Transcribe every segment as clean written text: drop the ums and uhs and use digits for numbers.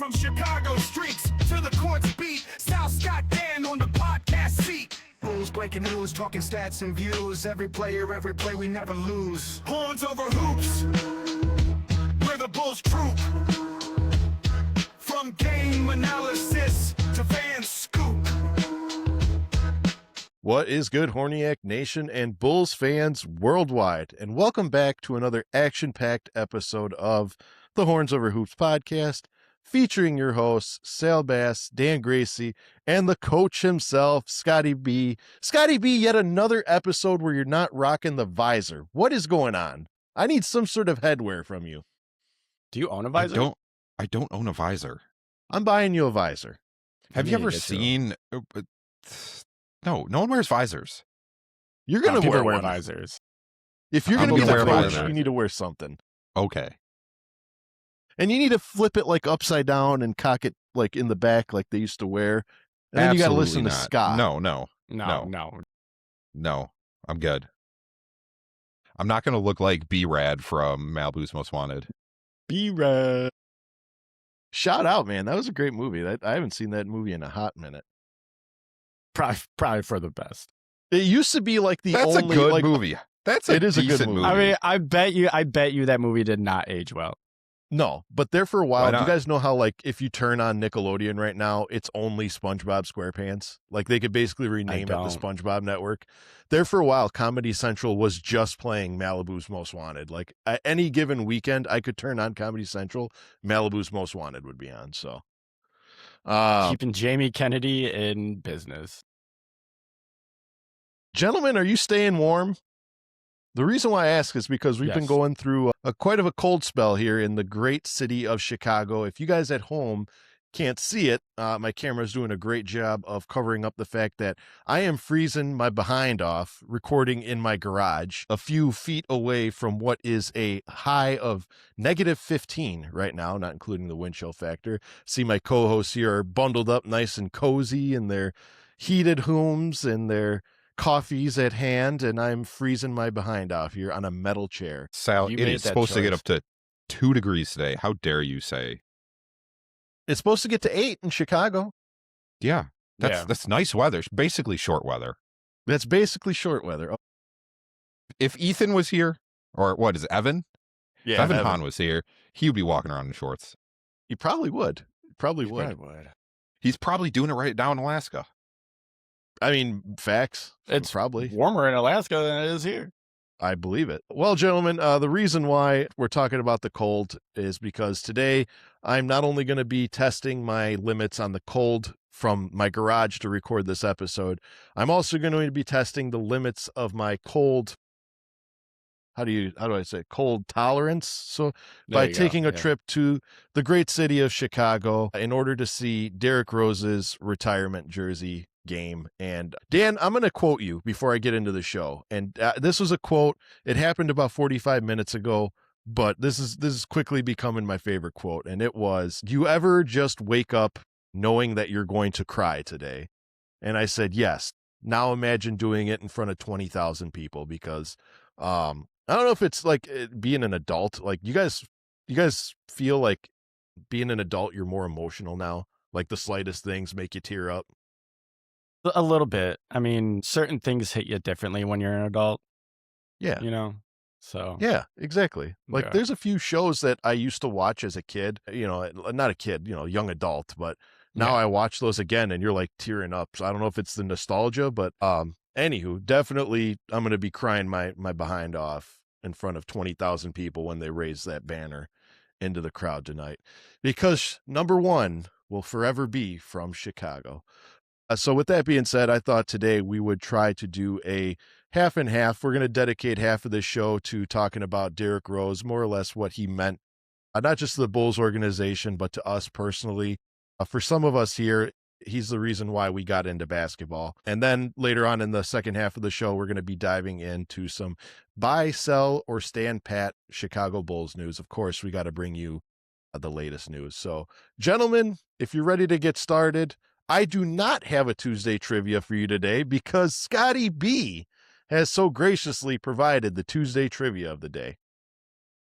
From Chicago streets to the courts beat, Sal Scott Dan on the podcast seat. Bulls breaking news, talking stats and views. Every player, every play, we never lose. Horns over hoops, we're the Bulls troop. From game analysis to fan scoop. What is good, Horniac Nation and Bulls fans worldwide? And welcome back to another action-packed episode of the Horns Over Hoops podcast, featuring your hosts, Sal Bass, Dan Gracey, and the coach himself, Scotty B. Scotty B, yet another episode where you're not rocking the visor. What is going on? I need some sort of headwear from you. Do you own a visor? I don't own a visor. I'm buying you a visor. Have you ever seen... No one wears visors. You're going to wear wear one. visors. If you're I'm going to be gonna the wear a coach, visor. you need to wear something. Okay. And you need to flip it like upside down and cock it like in the back like they used to wear. And then you got to listen to ska. No. I'm good. I'm not going to look like B-Rad from Malibu's Most Wanted. B-Rad. Shout out, man. That was a great movie. I haven't seen that movie in a hot minute. Probably for the best. It used to be like the That's only a good like, movie. That's a It is a good decent movie. movie. I mean, I bet you that movie did not age well. No, but there for a while. Why Do you not? guys know how like if you turn on Nickelodeon right now, it's only SpongeBob SquarePants? Like they could basically rename it the don't. SpongeBob Network. There for a while, Comedy Central was just playing Malibu's Most Wanted. Like at any given weekend, I could turn on Comedy Central, Malibu's Most Wanted would be on. So, Keeping Jamie Kennedy in business. gentlemen, are you staying warm? The reason why I ask is because we've been Yes. going through quite of a cold spell here in the great city of Chicago. If you guys at home can't see it, my camera's doing a great job of covering up the fact that I am freezing my behind off recording in my garage a few feet away from what is a high of -15 right now, not including the wind chill factor. See my co-hosts here are bundled up nice and cozy in their heated homes and their coffees at hand, and I'm freezing my behind off here on a metal chair. Sal, You it made is that supposed to get choice. up to 2 degrees today. How dare you say? It's supposed to get to 8 in Chicago. Yeah. Yeah. That's nice weather. It's basically short weather. That's basically short weather. Oh, If Ethan was here, or what is it, Evan? If yeah, Evan Evan. Hahn was here, he would be walking around in shorts. He probably would. Probably I would. would. He's probably doing it right down in Alaska. I mean, facts. It's probably. warmer in Alaska than it is here. I believe it. Well, gentlemen, the reason why we're talking about the cold is because today I'm not only going to be testing my limits on the cold from my garage to record this episode, I'm also going to be testing the limits of my cold. How do I say cold tolerance? So by There you go. taking a Yeah. trip to the great city of Chicago in order to see Derrick Rose's retirement jersey game. And Dan, I'm going to quote you before I get into the show. And this was a quote. It happened about 45 minutes ago, but this is quickly becoming my favorite quote. And it was, "Do you ever just wake up knowing that you're going to cry today?" And I said, yes. Now imagine doing it in front of 20,000 people because I don't know if it's like being an adult. Like you guys feel like being an adult, you're more emotional now. Like the slightest things make you tear up. A little bit. I mean, certain things hit you differently when you're an adult, Yeah. you know? So, Yeah, exactly. Like Yeah. there's a few shows that I used to watch as a kid, not a kid, young adult, but now Yeah. I watch those again and you're like tearing up. So I don't know if it's the nostalgia, but anywho, definitely I'm going to be crying my behind off in front of 20,000 people when they raise that banner into the crowd tonight, because number one will forever be from Chicago. So with that being said, I thought today we would try to do a half and half. We're going to dedicate half of this show to talking about Derrick Rose, more or less what he meant, not just to the Bulls organization, but to us personally. For some of us here, he's the reason why we got into basketball. And then later on in the second half of the show, we're going to be diving into some buy, sell, or stand pat Chicago Bulls news. Of course, we got to bring you the latest news. So, gentlemen, if you're ready to get started, I do not have a Tuesday trivia for you today because Scotty B has so graciously provided the Tuesday trivia of the day.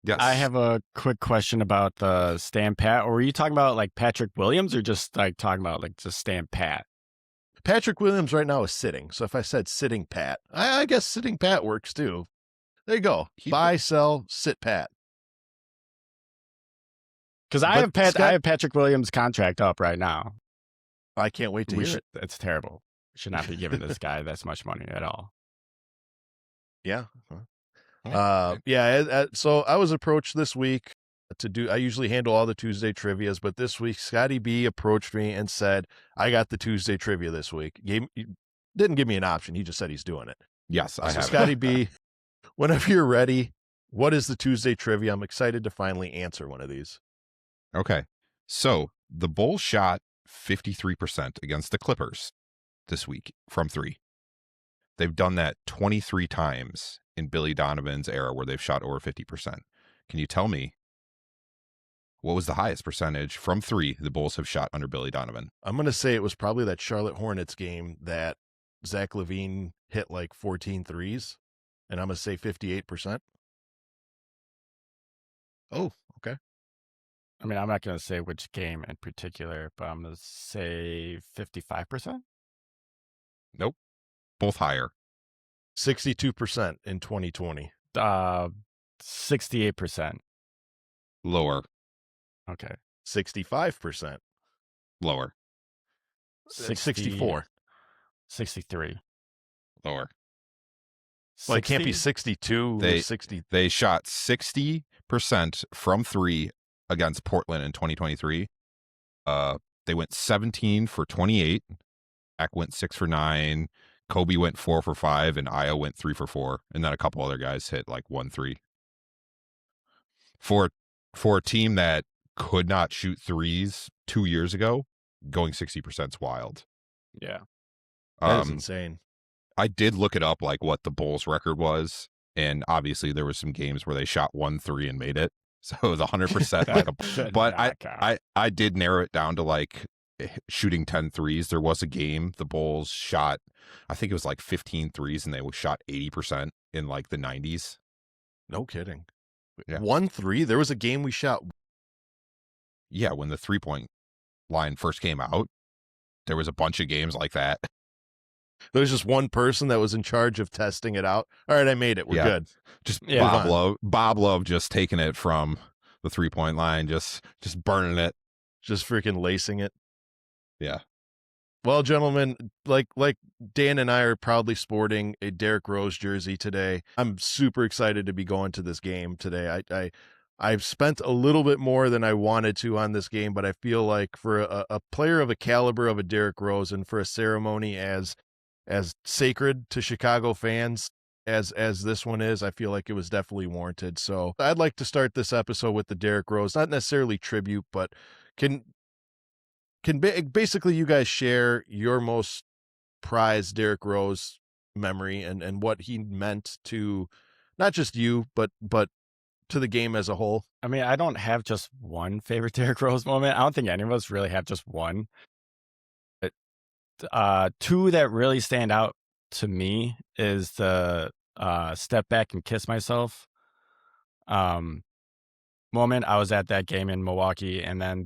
Yes. I have a quick question about the stand pat. Or were you talking about like Patrick Williams or just like talking about like just stand pat? Patrick Williams right now is sitting. So if I said sitting pat, I guess sitting pat works too. There you go. Buy, sell, sit pat. Because I have Patrick Williams' contract up right now. I can't wait to hear it. It's terrible. We should not be giving this guy this much money at all. Yeah. Right. So I was approached this week I usually handle all the Tuesday trivias, but this week Scotty B approached me and said, I got the Tuesday trivia this week. He didn't give me an option. He just said he's doing it. Yes, I have. Scotty B, whenever you're ready, what is the Tuesday trivia? I'm excited to finally answer one of these. Okay. So the Bulls shot 53% against the Clippers this week from 3. They've done that 23 times in Billy Donovan's era where they've shot over 50%. Can you tell me what was the highest percentage from 3 the Bulls have shot under Billy Donovan? I'm going to say it was probably that Charlotte Hornets game that Zach LaVine hit like 14 threes, and I'm going to say 58%. Oh, okay. I mean, I'm not going to say which game in particular, but I'm going to say 55%. Nope. Both higher. 62% in 2020. 68%. Lower. Okay. 65%. Lower. 64. 63. Lower. Well, it can't be 60? 62 or 60. They shot 60% from 3 against Portland in 2023. They went 17 for 28. Ak went 6 for 9. Coby went 4 for 5, and Io went 3 for 4. And then a couple other guys hit like 1-3. For a team that could not shoot threes 2 years ago, going 60% is wild. Yeah. That is insane. I did look it up, like what the Bulls record was. And obviously there was some games where they shot 1-3 and made it. So it was 100%. But I did narrow it down to like shooting 10 threes. There was a game the Bulls shot, I think it was like 15 threes, and they shot 80% in like the 90s. No kidding. Yeah. 1-3. There was a game we shot. Yeah, when the 3-point line first came out, there was a bunch of games like that. There's just one person that was in charge of testing it out. All right, I made it. We're good. Just Bob Love just taking it from the 3-point line, just burning it. Just freaking lacing it. Yeah. Well, gentlemen, like Dan and I are proudly sporting a Derrick Rose jersey today. I'm super excited to be going to this game today. I've spent a little bit more than I wanted to on this game, but I feel like for a player of a caliber of a Derrick Rose and for a ceremony as sacred to Chicago fans as this one is, I feel like it was definitely warranted. So I'd like to start this episode with the Derrick Rose, not necessarily tribute, but can basically you guys share your most prized Derrick Rose memory and what he meant to not just you, but to the game as a whole? I mean, I don't have just one favorite Derrick Rose moment. I don't think any of us really have just one. But, 2 that really stand out to me is the step back and kiss myself moment. I was at that game in Milwaukee, and then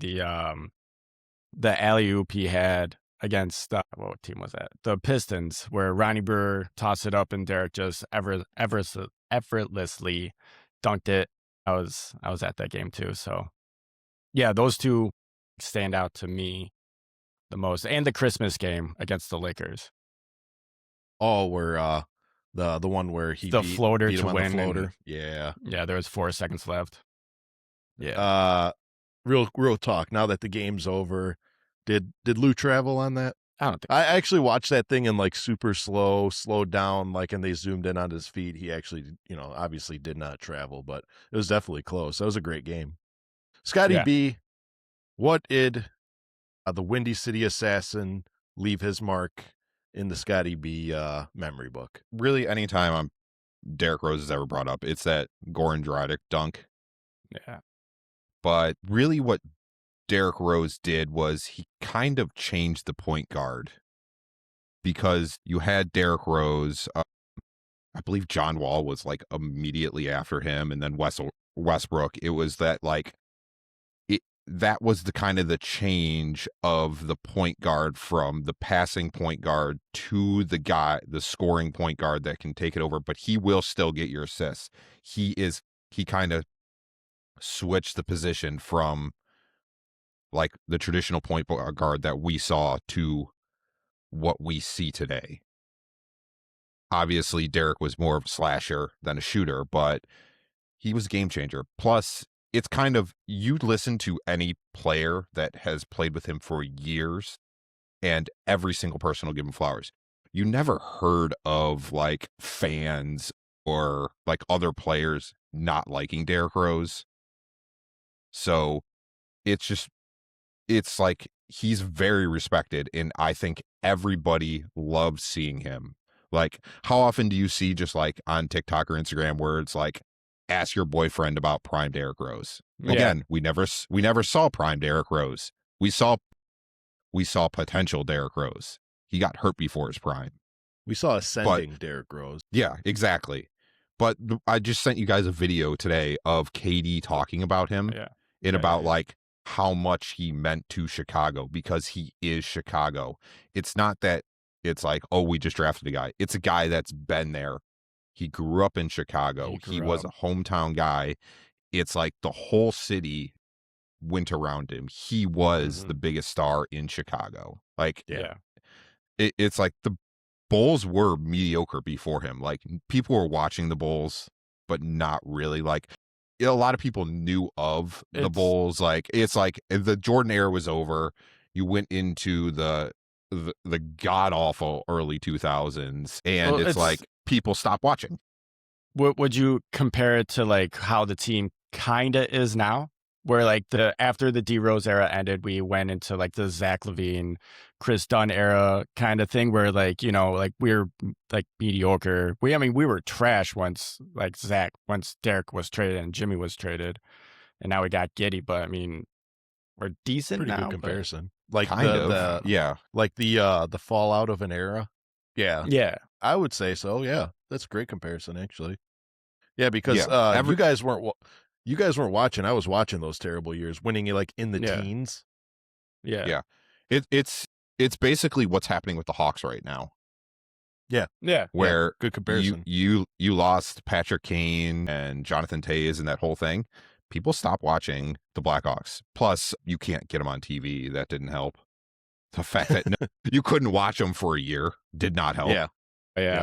the alley-oop he had against what team was that? The Pistons, where Ronnie Brewer tossed it up and Derrick just effortlessly dunked it. I was at that game too. So yeah, those 2 stand out to me the most, and the Christmas game against the Lakers. Oh, where the one where he the floater beat to him win. on the floater. Yeah, there was 4 seconds left. Yeah. Real talk. Now that the game's over, did Lou travel on that? I don't think I actually watched that thing in like super slowed down, like, and they zoomed in on his feet. He actually, obviously did not travel, but it was definitely close. That was a great game. Scotty B, what did the Windy City Assassin leave his mark in the Scotty B memory book? Really, anytime Derrick Rose is ever brought up, it's that Goran Dragic dunk. Yeah. But really what Derrick Rose did was he kind of changed the point guard, because you had Derrick Rose, I believe John Wall was like immediately after him, and then Westbrook. It was that like that was the kind of the change of the point guard from the passing point guard to the scoring point guard that can take it over, but he will still get your assists. He kind of switched the position from like the traditional point guard that we saw to what we see today. Obviously, Derrick was more of a slasher than a shooter, but he was a game changer. Plus, it's kind of, you listen to any player that has played with him for years, and every single person will give him flowers. You never heard of like fans or like other players not liking Derrick Rose. So it's like he's very respected, and I think everybody loves seeing him. Like, how often do you see just like on TikTok or Instagram where it's like, ask your boyfriend about prime Derrick Rose? Yeah. Again, we never saw prime Derrick Rose. We saw potential Derrick Rose. He got hurt before his prime. We saw ascending Derrick Rose. Yeah, exactly. But I just sent you guys a video today of KD talking about him about like how much he meant to Chicago, because he is Chicago. It's not that it's like, oh, we just drafted a guy. It's a guy that's been there. He grew up in Chicago. He was a hometown guy. It's like the whole city went around him. He was the biggest star in Chicago. Like, it's like the Bulls were mediocre before him. Like, people were watching the Bulls, but not really. Like, a lot of people knew of the Bulls. Like, it's like the Jordan era was over. You went into the god awful early 2000s, and it's like people stopped watching. Would you compare it to like how the team kinda is now, where like after the D Rose era ended, we went into like the Zach LaVine, Chris Dunn era kind of thing, where like, you know, like we're like mediocre. We were trash once Derrick was traded and Jimmy was traded, and now we got Giddey. But I mean, we're decent Pretty now. good comparison. Like like the fallout of an era. Yeah. I would say so. Yeah, that's a great comparison, actually. Yeah, because you guys weren't watching. I was watching those terrible years, winning like in the teens. Yeah. It's basically what's happening with the Hawks right now. Yeah. Where good comparison. You lost Patrick Kane and Jonathan Tays and that whole thing. People stopped watching the Blackhawks. Plus, you can't get them on TV. That didn't help. The fact that you couldn't watch them for a year did not help. Yeah.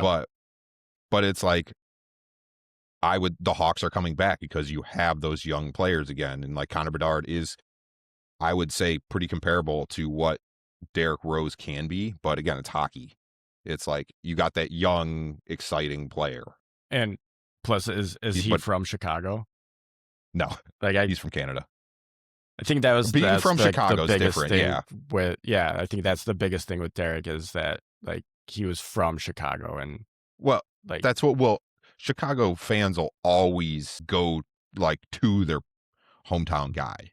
But it's like, the Hawks are coming back because you have those young players again. And like Connor Bedard is, I would say, pretty comparable to what Derrick Rose can be. But again, it's hockey. It's like you got that young, exciting player. And plus, is he from Chicago? No, like he's from Canada. I think that's from Chicago is different. I think that's the biggest thing with Derrick is that like he was from Chicago, and like that's what Chicago fans will always go like to their hometown guy.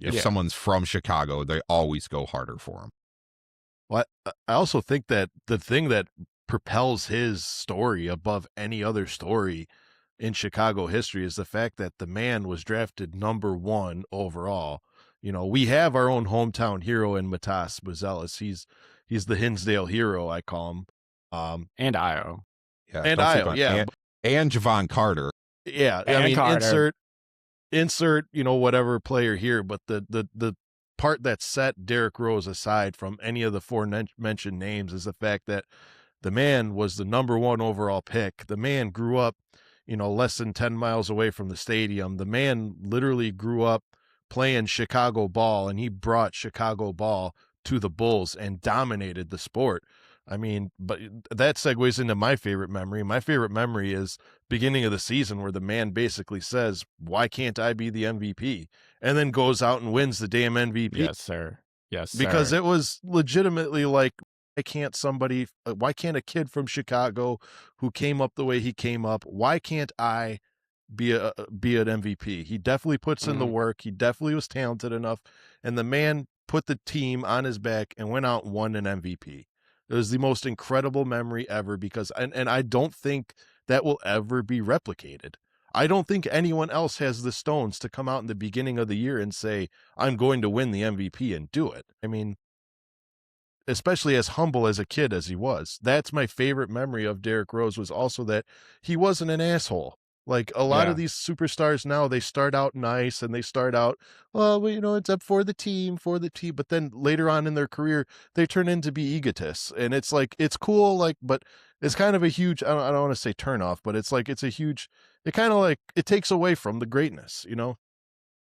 If someone's from Chicago, they always go harder for him. Well, I also think that the thing that propels his story above any other story in Chicago history is the fact that the man was drafted number 1 overall. You know, we have our own hometown hero in Matas Buzelis. He's the Hinsdale hero, I call him. And Io. Yeah, and Io, and Javon Carter. Yeah, and I mean, Carter. insert, you know, whatever player here, but the part that set Derrick Rose aside from any of the 4 mentioned names is the fact that the man was the number 1 overall pick. The man grew up, you know, less than 10 miles away from the stadium. The man literally grew up playing Chicago ball, and he brought Chicago ball to the Bulls and dominated the sport. I mean, but that segues into my favorite memory. My favorite memory is beginning of the season where the man basically says, "Why can't I be the MVP?" and then goes out and wins the damn MVP. Yes, sir. Because it was legitimately like, why can't a kid from Chicago who came up the way he came up, why can't I be an MVP? He definitely puts in the work. He definitely was talented enough. And the man put the team on his back and went out and won an MVP. It was the most incredible memory ever because, and I don't think that will ever be replicated. I don't think anyone else has the stones to come out in the beginning of the year and say, I'm going to win the MVP and do it. I mean, especially as humble as a kid as he was. That's my favorite memory of Derrick Rose, was also that he wasn't an asshole. Like a lot of these superstars now, they start out nice and they start out, well, you know, it's up for the team. But then later on in their career, they turn into be egotists. And it's like, it's cool, like, but it's kind of a huge, I don't want to say turn off, but it's like, it's a huge, it kind of like, it takes away from the greatness, you know?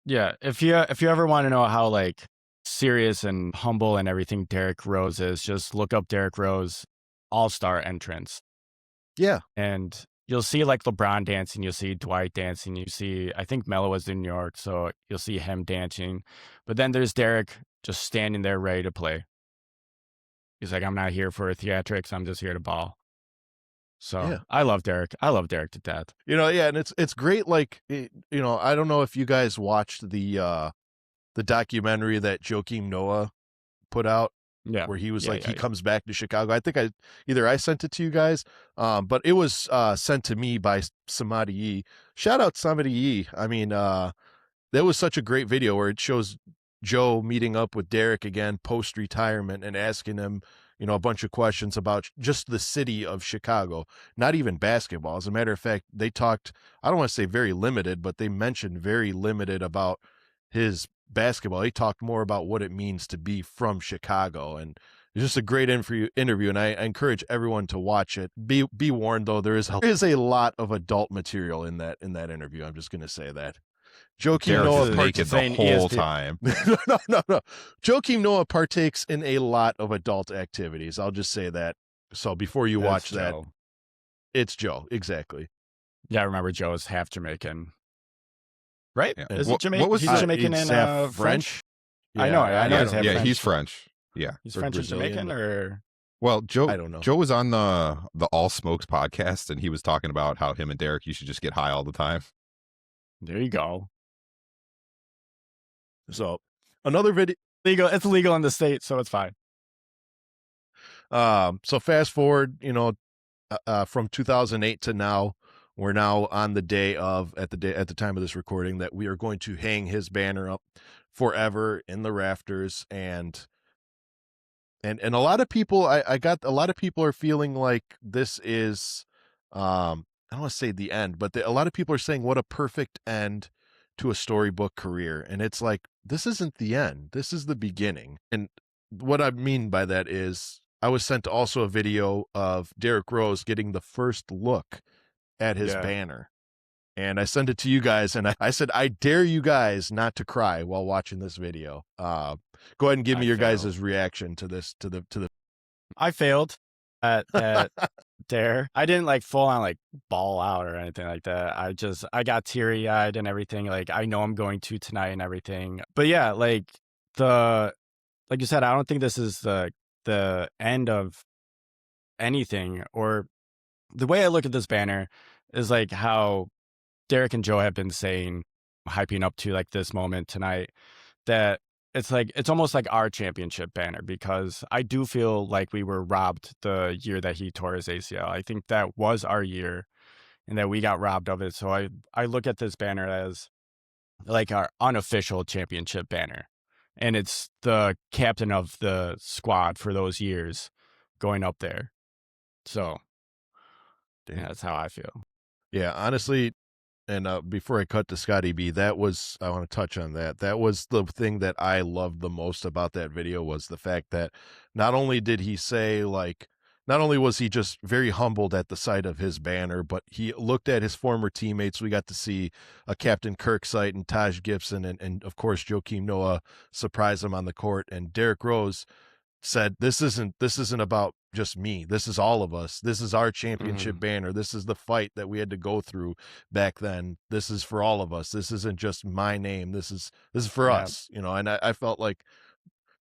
Yeah. If you ever want to know how like serious and humble and everything Derrick Rose is, just look up Derrick Rose All-Star entrance. Yeah. And you'll see like LeBron dancing, you'll see Dwight dancing, you see, I think Melo was in New York, so you'll see him dancing. But then there's Derrick just standing there ready to play. He's like, I'm not here for theatrics, I'm just here to ball. So Yeah. I love Derrick. I love Derrick to death. You know, yeah, and it's great. Like, you know, I don't know if you guys watched the documentary that Joakim Noah put out, where he was he comes back to Chicago. I think I sent it to you guys, but it was sent to me by Samadi Yee. Shout out Samadi Yee. I mean, that was such a great video where it shows Joe meeting up with Derrick again post retirement and asking him, you know, a bunch of questions about just the city of Chicago, not even basketball. As a matter of fact, they talked, I don't want to say very limited, but they mentioned very limited about his basketball. He talked more about what it means to be from Chicago, and it's just a great interview, and I encourage everyone to watch it. Be warned though, there is a lot of adult material in that interview. I'm just going to say that. Joakim Noah naked the whole time. No. Joakim Noah partakes in a lot of adult activities. I'll just say that. So before you watch that, it's Joe. Exactly. Yeah, I remember Joe is half Jamaican. Right? Yeah. Is it Jamaican? He's Jamaican and half French? Yeah, I know. He's half yeah, French. He's French. Yeah. He's French and Jamaican, or? Well, Joe, I don't know. Joe was on the All Smokes podcast, and he was talking about how him and Derrick, you should just get high all the time. There you go. So another video. Legal. It's legal in the state, so it's fine. So fast forward, you know, from 2008 to now, we're now on the day of, at the time of this recording, that we are going to hang his banner up forever in the rafters. And a lot of people, I got a lot of people are feeling like this is, I don't want to say the end, but a lot of people are saying what a perfect end to a storybook career. And it's like, this isn't the end. This is the beginning. And what I mean by that is, I was sent also a video of Derrick Rose getting the first look at his banner. And I sent it to you guys, and I said, I dare you guys not to cry while watching this video. Go ahead and give me your guys' reaction to this, to the. I failed at dare. I didn't like full on like ball out or anything like that. I got teary eyed and everything. Like, I know I'm going to tonight and everything. But yeah, like you said, I don't think this is the end of anything. Or the way I look at this banner is like how Derrick and Joe have been saying, hyping up to like this moment tonight, that it's like, it's almost like our championship banner, because I do feel like we were robbed the year that he tore his ACL. I think that was our year and that we got robbed of it. So I look at this banner as like our unofficial championship banner. And it's the captain of the squad for those years going up there. So yeah, that's how I feel. Yeah, honestly, and before I cut to Scotty B, I want to touch on that. That was the thing that I loved the most about that video, was the fact that not only did he say, like, not only was he just very humbled at the sight of his banner, but he looked at his former teammates. We got to see a Captain Kirksite and Taj Gibson and of course, Joakim Noah surprise him on the court. And Derrick Rose said, this isn't about just me. This is all of us. This is our championship banner. This is the fight that we had to go through back then. This is for all of us. This isn't just my name. This is for us, you know. And I felt like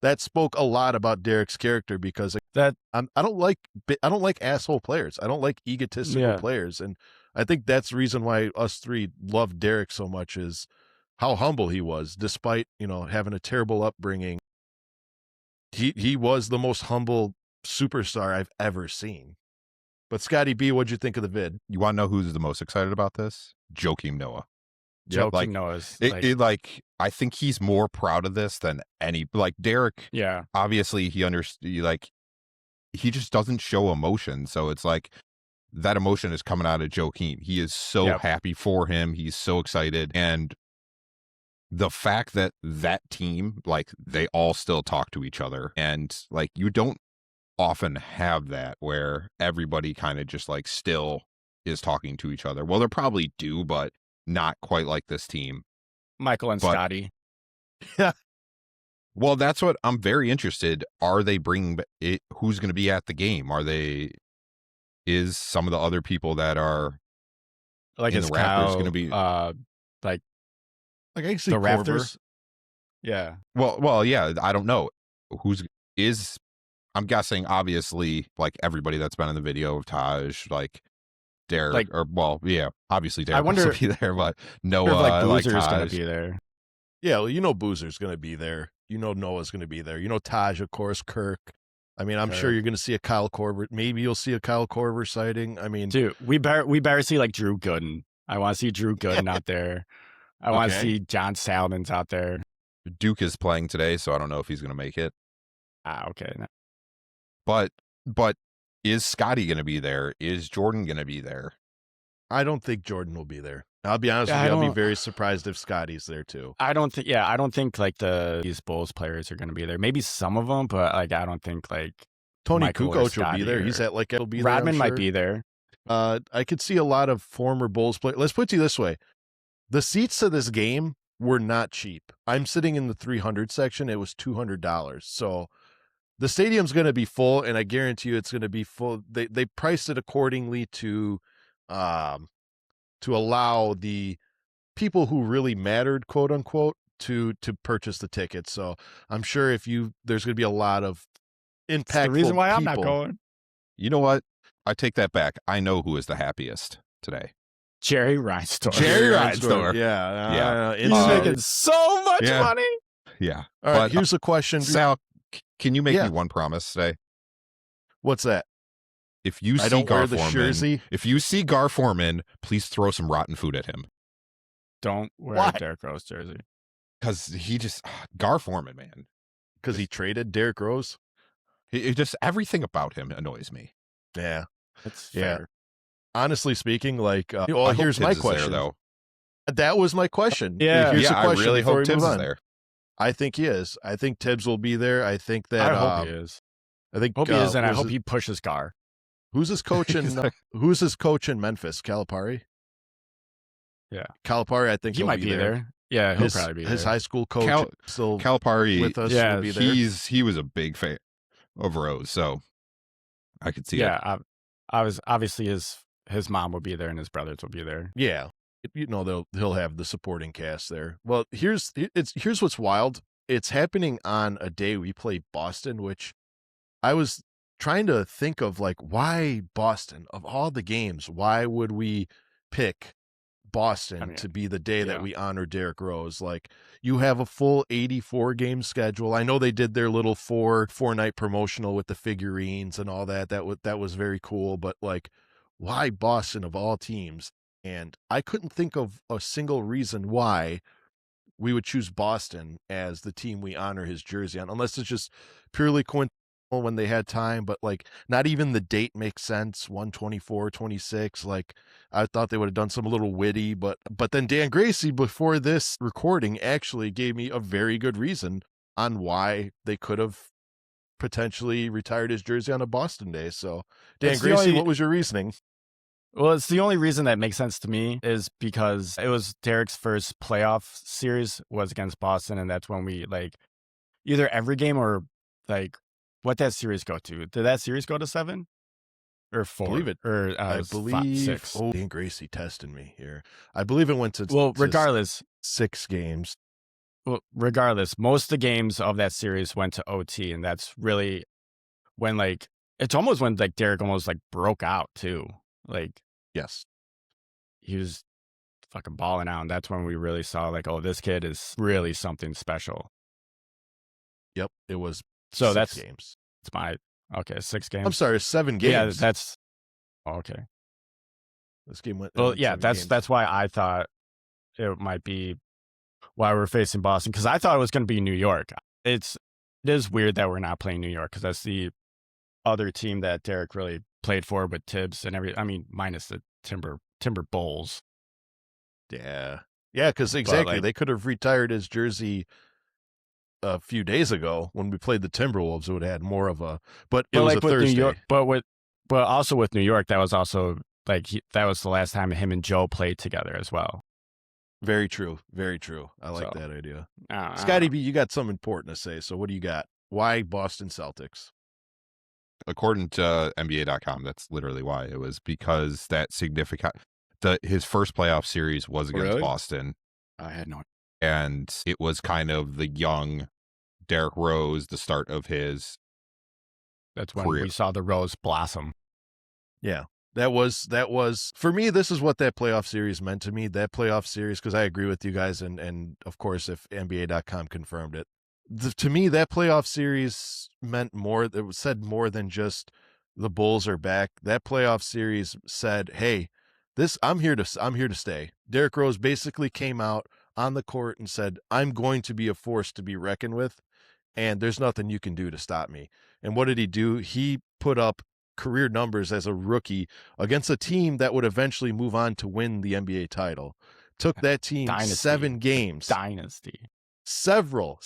that spoke a lot about Derrick's character, because I don't like asshole players. I don't like egotistical players. And I think that's the reason why us three love Derrick so much, is how humble he was, despite, you know, having a terrible upbringing. He was the most humble superstar I've ever seen. But Scotty B, what'd you think of the vid? You want to know who's the most excited about this? Joakim Noah. Joakim Noah's I think he's more proud of this than any. Like Derrick, yeah. obviously he he just doesn't show emotion. So it's like that emotion is coming out of Joakim. He is so happy for him. He's so excited. And the fact that that team, like, they all still talk to each other, and like you don't often have that where everybody kind of just like still is talking to each other. Well, they probably do, but not quite like this team. Michael and Scotty. Yeah. Well, that's what I'm very interested. Are they bringing it? Who's going to be at the game? Is some of the other people that are like in the Rafters going to be like I see the Korver. Rafters? Yeah. Well, yeah. I don't know I'm guessing obviously like everybody that's been in the video of Taj, like Derrick, obviously Derrick will be there, but Noah, like like Boozer's Taj. gonna be there. Yeah, well, you know Boozer's going to be there. You know Noah's going to be there. You know Taj, of course, Kirk. I mean, I'm sure you're going to see a Kyle Korver. Maybe you'll see a Kyle Korver sighting. I mean, dude, we better see like Drew Gooden. I want to see Drew Gooden out there. I want to see John Salmons out there. Duke is playing today, so I don't know if he's going to make it. Okay. But is Scotty going to be there? Is Jordan going to be there? I don't think Jordan will be there. I'll be honest with you. I'll be very surprised if Scotty's there too. I don't think like these Bulls players are going to be there. Maybe some of them, but like I don't think like Tony Michael Kukoc will be there. He's at like it'll be there. Rodman might be there. I could see a lot of former Bulls players. Let's put it this way: the seats to this game were not cheap. I'm sitting in the 300 section. It was $200. So the stadium's going to be full, and I guarantee you it's going to be full. They priced it accordingly to allow the people who really mattered, quote unquote, to purchase the tickets. So I'm sure there's going to be a lot of impactful. That's the reason why I'm not going. You know what? I take that back. I know who is the happiest today. Jerry Reinsdorf. Jerry Reinsdorf. Yeah. He's making so much money. Yeah. All right. Here's a question. Sal, can you make me one promise today? What's that? If you see Gar Foreman, please throw some rotten food at him. Don't wear a Derrick Rose jersey. Because he just Gar Foreman, man. Because he traded Derrick Rose. It just everything about him annoys me. Yeah, that's fair. Honestly speaking, like, here's my question. There, though. That was my question. Yeah, here's a question. I really hope Tibbs is there. I think he is. I think Tibbs will be there. I think that. I hope he is. I think he is, and I hope he pushes Gar. Who's his coach in? Who's his coach in Memphis? Calipari. Yeah, Calipari. I think he might be there. Yeah, he'll probably be there. His high school coach still Calipari with us. Yeah, will be there. He was a big fan of Rose, so I could see it. Yeah, I was obviously his mom will be there and his brothers will be there. Yeah, he'll have the supporting cast there. Well, here's what's wild. It's happening on a day we play Boston, which I was trying to think of, like, why Boston of all the games? Why would we pick Boston to be the day that we honor Derrick Rose? Like, you have a full 84 game schedule. I know they did their little four night promotional with the figurines and all that. That was very cool. But like, why Boston of all teams? And I couldn't think of a single reason why we would choose Boston as the team we honor his jersey on, unless it's just purely coincidental when they had time. But like, not even the date makes sense. 1/24/26. Like, I thought they would have done some little witty, but then Dan Gracey before this recording actually gave me a very good reason on why they could have potentially retired his jersey on a Boston day. So Dan Gracey, what was your reasoning? Well, it's the only reason that makes sense to me is because it was Derrick's first playoff series was against Boston, and that's when we, like, either every game or, like, what that series go to? Did that series go to 7 or 4? I believe it. Or I believe 6. Oh, Dan Gracey testing me here. I believe it went to regardless 6 games. Well, regardless, most of the games of that series went to OT, and that's really when, like, it's almost when, like, Derrick almost, like, broke out too. Like, yes, he was fucking balling out, and that's when we really saw, like, oh, this kid is really something special. Yep, it was. So 6 games. It's my 6 games. I'm sorry, 7 games. Yeah, that's okay. This game went. Well, went yeah, 7 games. that's why I thought it might be why we're facing Boston, because I thought it was going to be New York. It is weird that we're not playing New York, because that's the other team that Derrick really played for with Tibbs and minus the Timber Bulls. Yeah, because exactly, they could have retired his jersey a few days ago when we played the Timberwolves. It would have had more of a, but it was a Thursday. New York, but also with New York, that was also that was the last time him and Joe played together as well. Very true. Very true. I like that idea. Scotty B, you got something important to say. So what do you got? Why Boston Celtics? According to NBA.com, that's literally why. It was because his first playoff series was against Boston. I had no idea. And it was kind of the young Derrick Rose, the start of his That's when career. we saw the Rose blossom. Yeah. That was for me. This is what that playoff series meant to me. That playoff series, because I agree with you guys, and of course, if NBA.com confirmed it, to me, that playoff series meant more. It said more than just the Bulls are back. That playoff series said, "Hey, I'm here to stay." Derrick Rose basically came out on the court and said, "I'm going to be a force to be reckoned with, and there's nothing you can do to stop me." And what did he do? He put up career numbers as a rookie against a team that would eventually move on to win the NBA title. Took that team 7 games. Dynasty. Several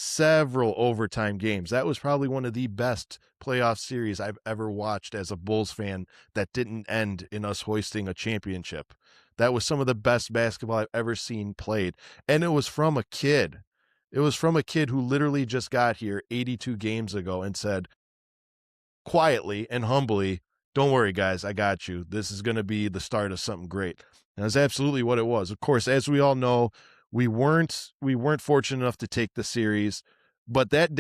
overtime games. That was probably one of the best playoff series I've ever watched as a Bulls fan that didn't end in us hoisting a championship. That was some of the best basketball I've ever seen played. And it was from a kid. It was from a kid who literally just got here 82 games ago and said, quietly and humbly, "Don't worry, guys, I got you. This is going to be the start of something great." And that's absolutely what it was. Of course, as we all know, we weren't fortunate enough to take the series, but that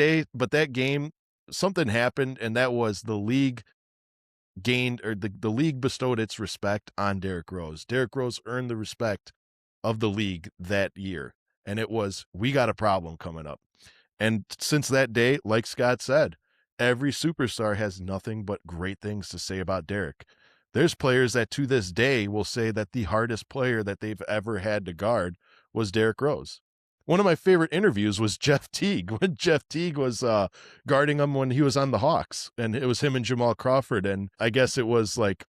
game, something happened, and that was the league gained, or the league bestowed its respect on Derrick Rose. Derrick Rose earned the respect of the league that year, and it was, we got a problem coming up. And since that day, like Scott said, every superstar has nothing but great things to say about Derrick. There's players that to this day will say that the hardest player that they've ever had to guard was Derrick Rose. One of my favorite interviews was Jeff Teague, when Jeff Teague was guarding him when he was on the Hawks, and it was him and Jamal Crawford. And I guess it was like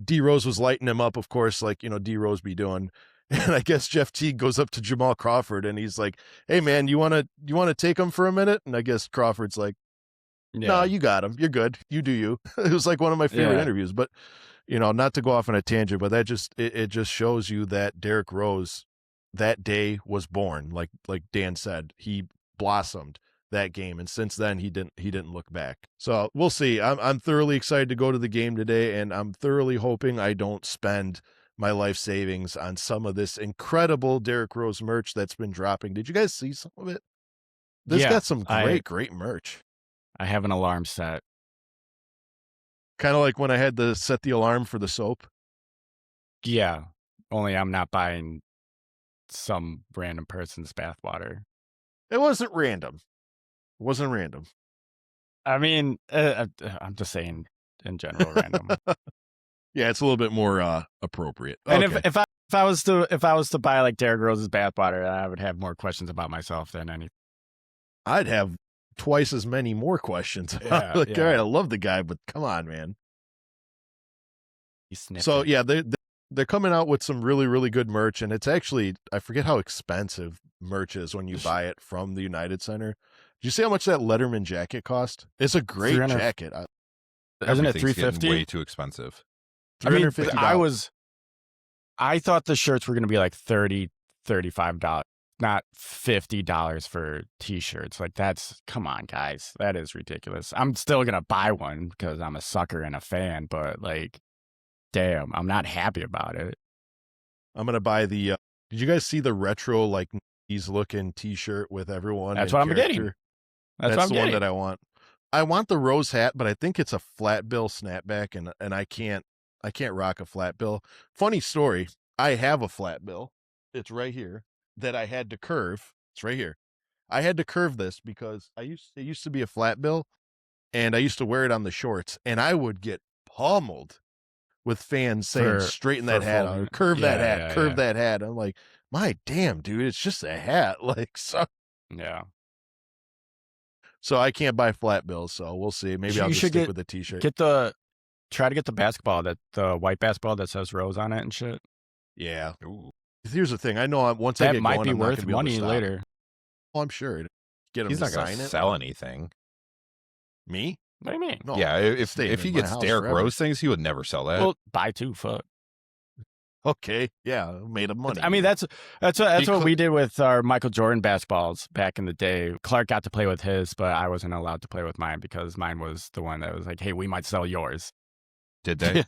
D Rose was lighting him up, of course, like, D Rose be doing. And I guess Jeff Teague goes up to Jamal Crawford and he's like, "Hey man, you want to take him for a minute?" And I guess Crawford's like, "No, you got him. You're good. You do you." It was like one of my favorite interviews. But, not to go off on a tangent, but that it just shows you that Derrick Rose that day was born. Like Dan said, he blossomed that game, and since then he didn't look back. So we'll see. I'm thoroughly excited to go to the game today, and I'm thoroughly hoping I don't spend my life savings on some of this incredible Derrick Rose merch that's been dropping. Did you guys see some of it? This got some great merch. I have an alarm set. Kind of like when I had to set the alarm for the soap. Yeah, only I'm not buying some random person's bathwater. It wasn't random. I mean, I'm just saying in general, random. Yeah, it's a little bit more appropriate. And if I was to buy like Derrick Rose's bathwater, I would have more questions about myself than anything. I'd have twice as many more questions. All right, I love the guy, but come on, man. So yeah, they're coming out with some really, really good merch, and it's actually, I forget how expensive merch is when you buy it from the United Center. Did you see how much that Letterman jacket cost? It's a great jacket. Isn't it $350? Way too expensive. I mean, I thought the shirts were going to be like $30, $35, not $50 for t-shirts. Like come on, guys. That is ridiculous. I'm still going to buy one because I'm a sucker and a fan, but like, damn, I'm not happy about it. I'm going to buy did you guys see the retro, like, he's looking t-shirt with everyone? That's what I'm getting. That's the one that I want. I want the Rose hat, but I think it's a flat bill snapback, and I can't rock a flat bill. Funny story. I have a flat bill. It's right here that I had to curve. It's right here. I had to curve this because it used to be a flat bill, and I used to wear it on the shorts, and I would get pummeled with fans saying straighten that hat on, curve that hat, curve that hat. I'm like, my damn, dude, it's just a hat. Like, so. Yeah. So I can't buy flat bills, so we'll see. Maybe I'll just stick with the t-shirt. Try to get the basketball, the white basketball that says Rose on it and shit. Yeah. Ooh. Here's the thing. I know once I that get might going, be I'm not worth gonna be able to money stop. later. Oh, I'm sure. Get him He's to not going sign to it. sell anything. Me? What do you mean? No. Yeah, if Staying he in my gets house Derrick forever. Rose things, he would never sell that. Well, buy 2. Fuck. Okay. Yeah. Made him money. I mean, that's what we did with our Michael Jordan basketballs back in the day. Clark got to play with his, but I wasn't allowed to play with mine because mine was the one that was like, hey, we might sell yours. Did they?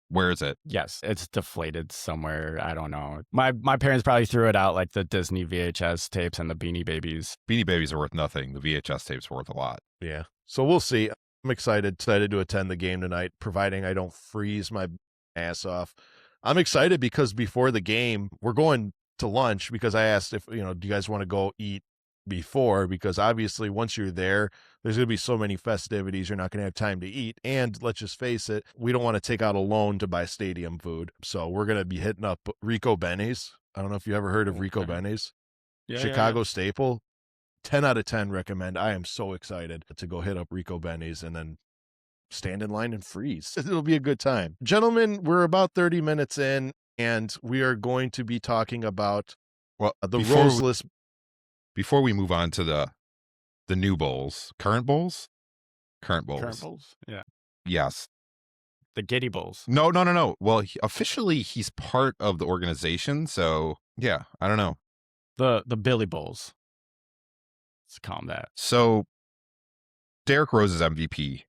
Where is it? Yes, it's deflated somewhere. I don't know. My parents probably threw it out like the Disney VHS tapes and the Beanie Babies. Beanie Babies are worth nothing. The VHS tape's worth a lot. Yeah. So we'll see. I'm excited to attend the game tonight, providing I don't freeze my ass off. I'm excited because before the game, we're going to lunch because I asked if, do you guys want to go eat before? Because obviously once you're there's going to be so many festivities, you're not going to have time to eat. And let's just face it, we don't want to take out a loan to buy stadium food. So we're going to be hitting up Rico Benny's. I don't know if you ever heard of Rico Benny's. Yeah, Chicago staple. 10 out of 10 recommend. I am so excited to go hit up Rico Benny's and then stand in line and freeze. It'll be a good time. Gentlemen, we're about 30 minutes in, and we are going to be talking about the Roseless. Before we move on to the new bowls, current bowls? Current bowls. Yeah. Yes. The Giddy Bowls. No. Well, officially, he's part of the organization, so yeah, I don't know. The Billy Bowls. Let's call them that. So, Derrick Rose's MVP.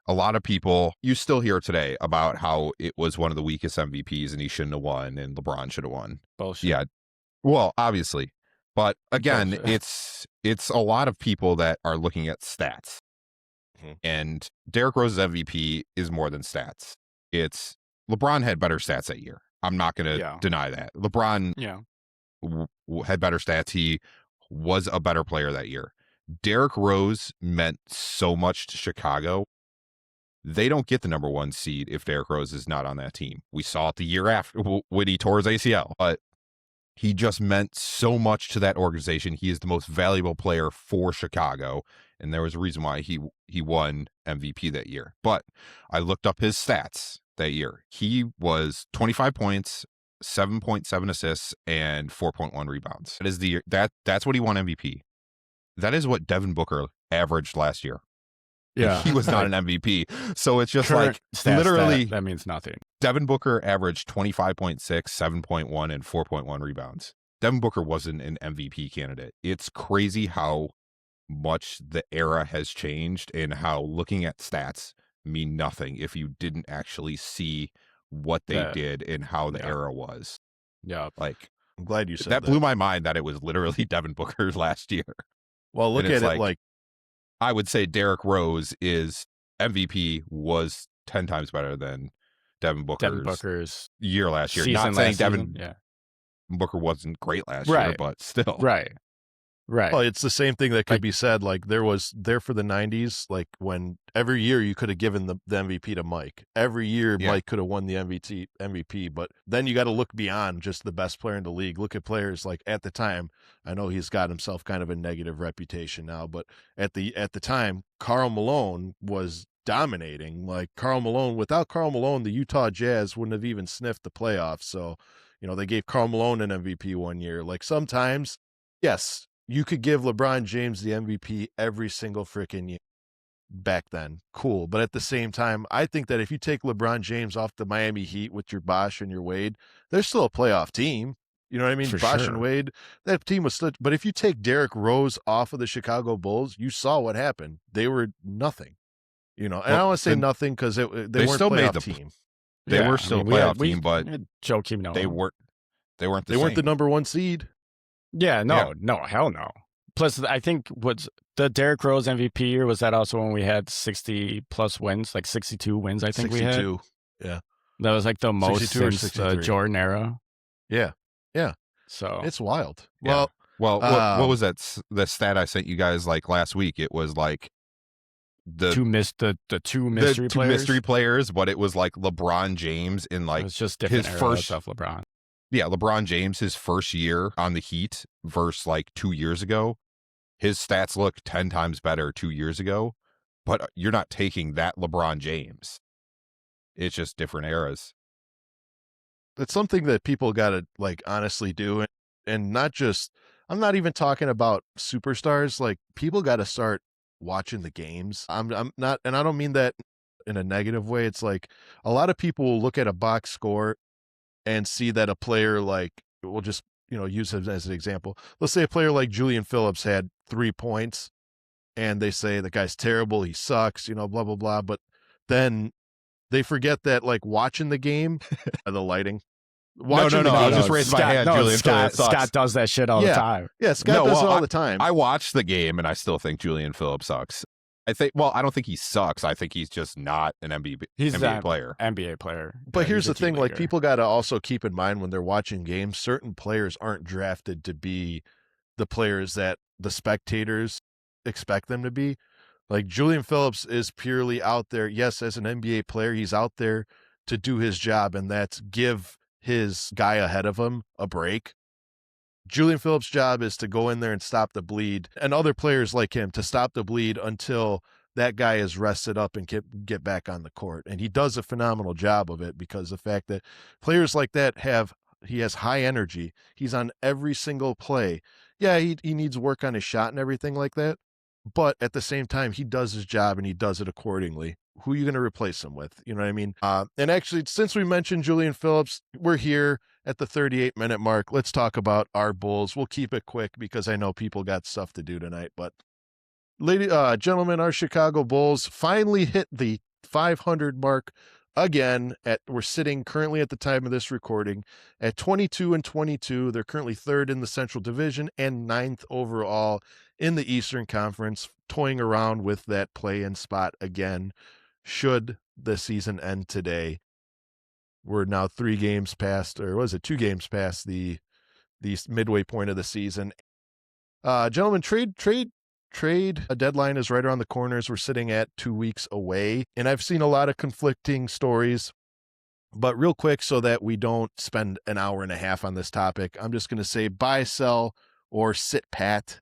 A lot of people, you still hear today about how it was one of the weakest MVPs and he shouldn't have won and LeBron should have won. Bullshit. Yeah. Well, obviously. But again, it's a lot of people that are looking at stats. Mm-hmm. And Derrick Rose's MVP is more than stats. It's LeBron had better stats that year. I'm not going to deny that. LeBron had better stats. He was a better player that year. Derrick Rose meant so much to Chicago. They don't get the number 1 seed if Derrick Rose is not on that team. We saw it the year after when he tore his ACL, but he just meant so much to that organization. He is the most valuable player for Chicago, and there was a reason why he won MVP that year. But I looked up his stats that year. He was 25 points, 7.7 assists, and 4.1 rebounds. That is that's what he won MVP. That is what Devin Booker averaged last year. Yeah. He was not an MVP. So it's just Current like stats, literally that means nothing. Devin Booker averaged 25.6, 7.1, and 4.1 rebounds. Devin Booker wasn't an MVP candidate. It's crazy how much the era has changed and how looking at stats mean nothing if you didn't actually see what they did and how the era was. Yeah. Like, I'm glad you said that. Blew my mind that it was literally Devin Booker last year. Well, look at it like I would say Derrick Rose is MVP was 10 times better than Devin Booker's year last year. Not saying Devin Booker wasn't great last year, but still. Right. Well, it's the same thing that could be said. Like there for the 90s, like when every year you could have given the MVP to Mike. Every year Mike could have won the MVP, but then you got to look beyond just the best player in the league. Look at players like at the time. I know he's got himself kind of a negative reputation now, but at the time, Karl Malone was dominating. Like without Karl Malone, the Utah Jazz wouldn't have even sniffed the playoffs. So, they gave Karl Malone an MVP one year. Like sometimes, yes, you could give LeBron James the MVP every single freaking year back then. Cool. But at the same time, I think that if you take LeBron James off the Miami Heat with your Bosh and your Wade, they're still a playoff team. You know what I mean? Bosh and Wade, that team was still. But if you take Derrick Rose off of the Chicago Bulls, you saw what happened. They were nothing. And I don't want to say nothing because they weren't still playoff made the team. They were still a playoff team, but Joakim Noah. They weren't They weren't the number 1 seed. Yeah, no, hell no. Plus, I think the Derrick Rose MVP year, was that also when we had 60 plus wins, like 62 wins, I think 62. we had? Yeah. That was like the most since the Jordan era. Yeah. Yeah. So it's wild. Yeah. Well, what was that? The stat I sent you guys like last week? It was like the two mystery players. But it was like LeBron James in like it's just different his eras first of LeBron. Yeah, LeBron James, his first year on the Heat versus like 2 years ago, his stats look 10 times better 2 years ago, but you're not taking that LeBron James. It's just different eras. It's something that people got to like honestly do. And not just, I'm not even talking about superstars. Like people got to start watching the games. I'm not, and I don't mean that in a negative way. It's like a lot of people will look at a box score and see that a player like, we'll just, use him as an example. Let's say a player like Julian Phillips had 3 points and they say the guy's terrible, he sucks, blah, blah, blah. But then they forget that like watching the game, the lighting. No, I was just raising my hand. Julian Phillips sucks. Scott does that shit all the time. Yeah, Scott does it all the time. I watched the game and I still think Julian Phillips sucks. I don't think he sucks. I think he's just not an NBA player. NBA player. But here's the thing, like people got to also keep in mind when they're watching games, certain players aren't drafted to be the players that the spectators expect them to be. Like Julian Phillips is purely out there. Yes, as an NBA player, he's out there to do his job, and that's give his guy ahead of him a break. Julian Phillips' job is to go in there and stop the bleed, and other players like him to stop the bleed until that guy is rested up and get back on the court. And he does a phenomenal job of it because the fact that players like that he has high energy. He's on every single play. Yeah, he needs work on his shot and everything like that. But at the same time, he does his job and he does it accordingly. Who are you going to replace him with? You know what I mean? And actually, since we mentioned Julian Phillips, we're here at the 38-minute mark. Let's talk about our Bulls. We'll keep it quick because I know people got stuff to do tonight. But gentlemen, our Chicago Bulls finally hit the 500 mark again. We're sitting currently at the time of this recording at 22-22. They're currently third in the Central Division and 9th overall in the Eastern Conference, toying around with that play-in spot again. Should the season end today, we're now 2 games past the midway point of the season. Gentlemen, trade a deadline is right around the corners. We're sitting at 2 weeks away, and I've seen a lot of conflicting stories. But real quick, so that we don't spend an hour and a half on this topic, I'm just going to say buy, sell, or sit pat.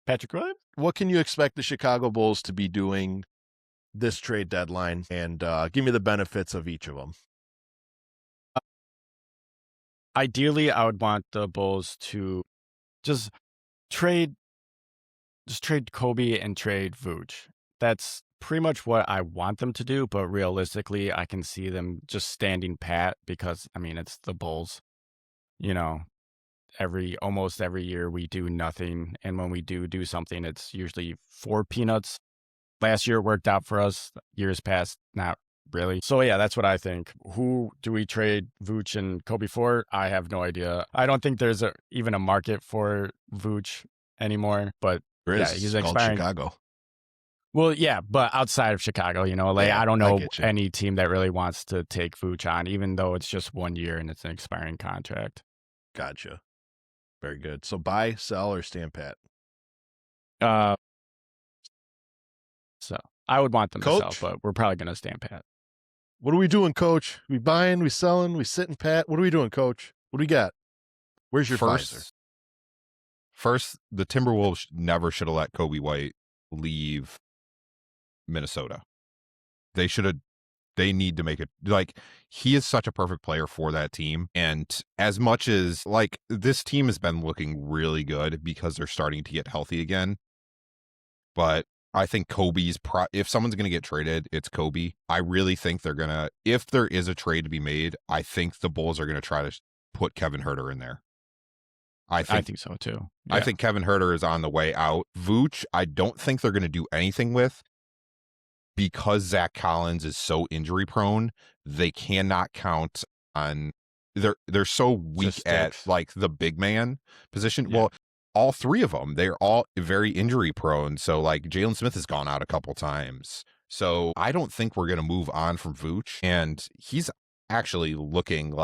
Patrick Williams? What can you expect the Chicago Bulls to be doing this trade deadline? And give me the benefits of each of them. Ideally, I would want the Bulls to just trade Coby and trade Vuč. That's pretty much what I want them to do, but realistically, I can see them just standing pat because, it's the Bulls. Almost every year we do nothing, and when we do something, it's usually for peanuts. Last year it worked out for us. Years past, not really. So yeah, that's what I think. Who do we trade Vuč and Coby for? I have no idea. I don't think there's even a market for Vuč anymore, but he's expiring. Chicago. Well, yeah, but outside of Chicago, I don't know any team that really wants to take Vuč on, even though it's just 1 year and it's an expiring contract. Gotcha. Very good. So buy, sell, or stand pat? So I would want them Coach? to sell, but we're probably going to stand pat. What are we doing, Coach? We buying, we selling, we sitting pat? What are we doing, Coach? What do we got? Where's your visor? First, the Timberwolves never should have let Coby White leave Minnesota. They need to make it, he is such a perfect player for that team. And as much as this team has been looking really good because they're starting to get healthy again. But I think if someone's going to get traded, it's Coby. I really think if there is a trade to be made, I think the Bulls are going to try to put Kevin Huerter in there. I think so too. Yeah. I think Kevin Huerter is on the way out. Vuč, I don't think they're going to do anything with. Because Zach Collins is so injury prone, they cannot count on. They're so weak at the big man position. Yeah. Well, all 3 of them, they're all very injury prone. So Jalen Smith has gone out a couple times. So I don't think we're going to move on from Vuč. And he's actually looking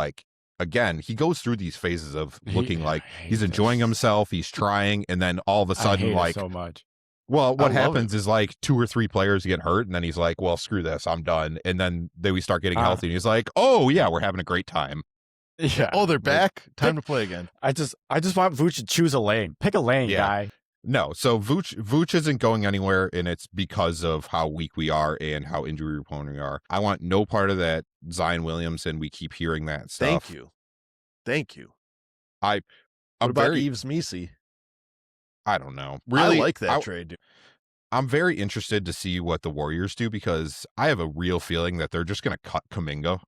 again, he goes through these phases of looking he's enjoying himself. He's trying. And then all of a sudden, so much. Well, what I love happens is like 2 or 3 players get hurt, and then he's like, "Well, screw this, I'm done." And then we start getting healthy, and he's like, "Oh yeah, we're having a great time." Yeah. Oh, they're back. Time to play again. I just want Vuč to choose a lane. Pick a lane, Yeah. guy. No, so Vuč isn't going anywhere, and it's because of how weak we are and how injury prone we are. I want no part of that Zion Williamson. We keep hearing that stuff. Thank you. I'm What about very, Yves Missi? I don't know. Really, I like that trade. Dude. I'm very interested to see what the Warriors do, because I have a real feeling that they're just going to cut Kuminga.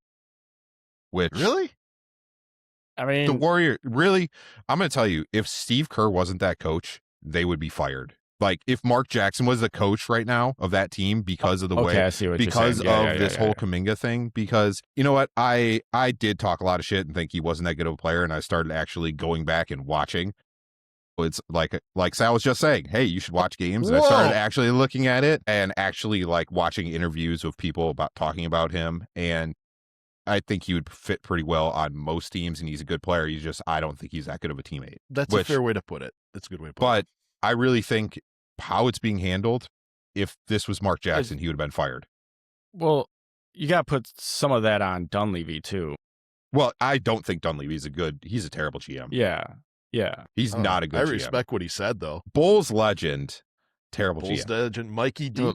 Which Really? I mean, the Warrior really, I'm going to tell you, if Steve Kerr wasn't that coach, they would be fired. Like if Mark Jackson was the coach right now of that team because of the way, I see what because you're saying. of this whole Kuminga thing, because you know what, I did talk a lot of shit and think he wasn't that good of a player, and I started actually going back and watching. It's like Sal was just saying, hey, you should watch games. And I started actually looking at it and actually like watching interviews of people about talking about him. And I think he would fit pretty well on most teams, and he's a good player. I don't think he's that good of a teammate. That's a fair way to put it. That's a good way to put it. But I really think how it's being handled, if this was Mark Jackson, he would have been fired. Well, you got to put some of that on Dunleavy too. Well, I don't think Dunleavy's he's a terrible GM. Yeah. He's not a good GM. I respect what he said, though. Bulls legend, terrible Bulls GM. legend, Mikey D.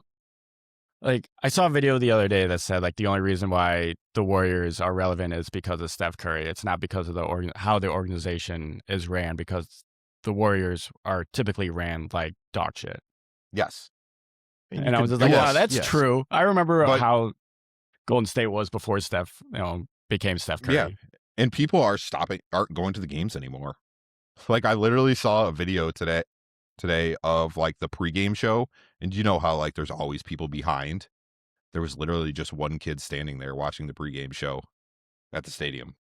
Like, I saw a video the other day that said, like, the only reason why the Warriors are relevant is because of Steph Curry. It's not because of how the organization is ran, because the Warriors are typically ran like dog shit. Yes. And I was just like, wow, that's true. I remember how Golden State was before Steph, became Steph Curry. Yeah. And people aren't going to the games anymore. Like, I literally saw a video today of like the pregame show, and you know how like there's always people behind. There was literally just one kid standing there watching the pregame show at the stadium.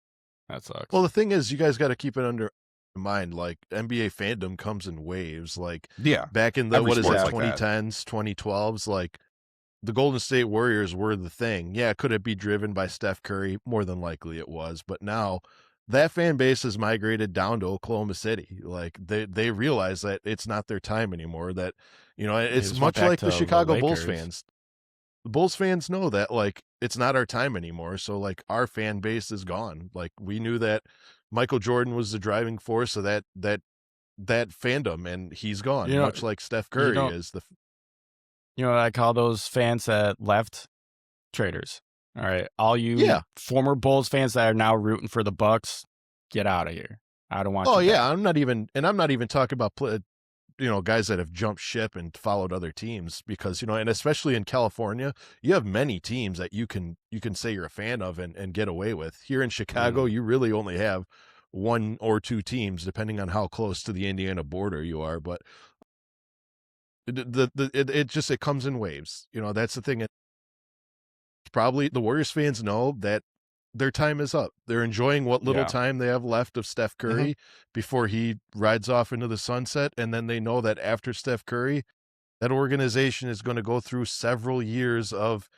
That sucks. Well, the thing is, you guys got to keep it under mind, like NBA fandom comes in waves. Like, back in the 2010s, 2012s, like the Golden State Warriors were the thing. Yeah, could it be driven by Steph Curry? More than likely it was, but now that fan base has migrated down to Oklahoma City. Like they realize that it's not their time anymore. That, it's much like the Chicago Bulls fans. The Bulls fans know that, like, it's not our time anymore. So like our fan base is gone. Like we knew that Michael Jordan was the driving force of that fandom, and he's gone. Much like Steph Curry is the. You know what I call those fans that left? Traitors. All right, all you former Bulls fans that are now rooting for the Bucks, get out of here. I don't want. Oh yeah, I'm not even talking about guys that have jumped ship and followed other teams, because and especially in California, you have many teams that you can say you're a fan of and get away with. Here in Chicago, you really only have one or two teams, depending on how close to the Indiana border you are. But it comes in waves. That's the thing. Probably the Warriors fans know that their time is up. They're enjoying what little time they have left of Steph Curry before he rides off into the sunset. And then they know that after Steph Curry, that organization is going to go through several years of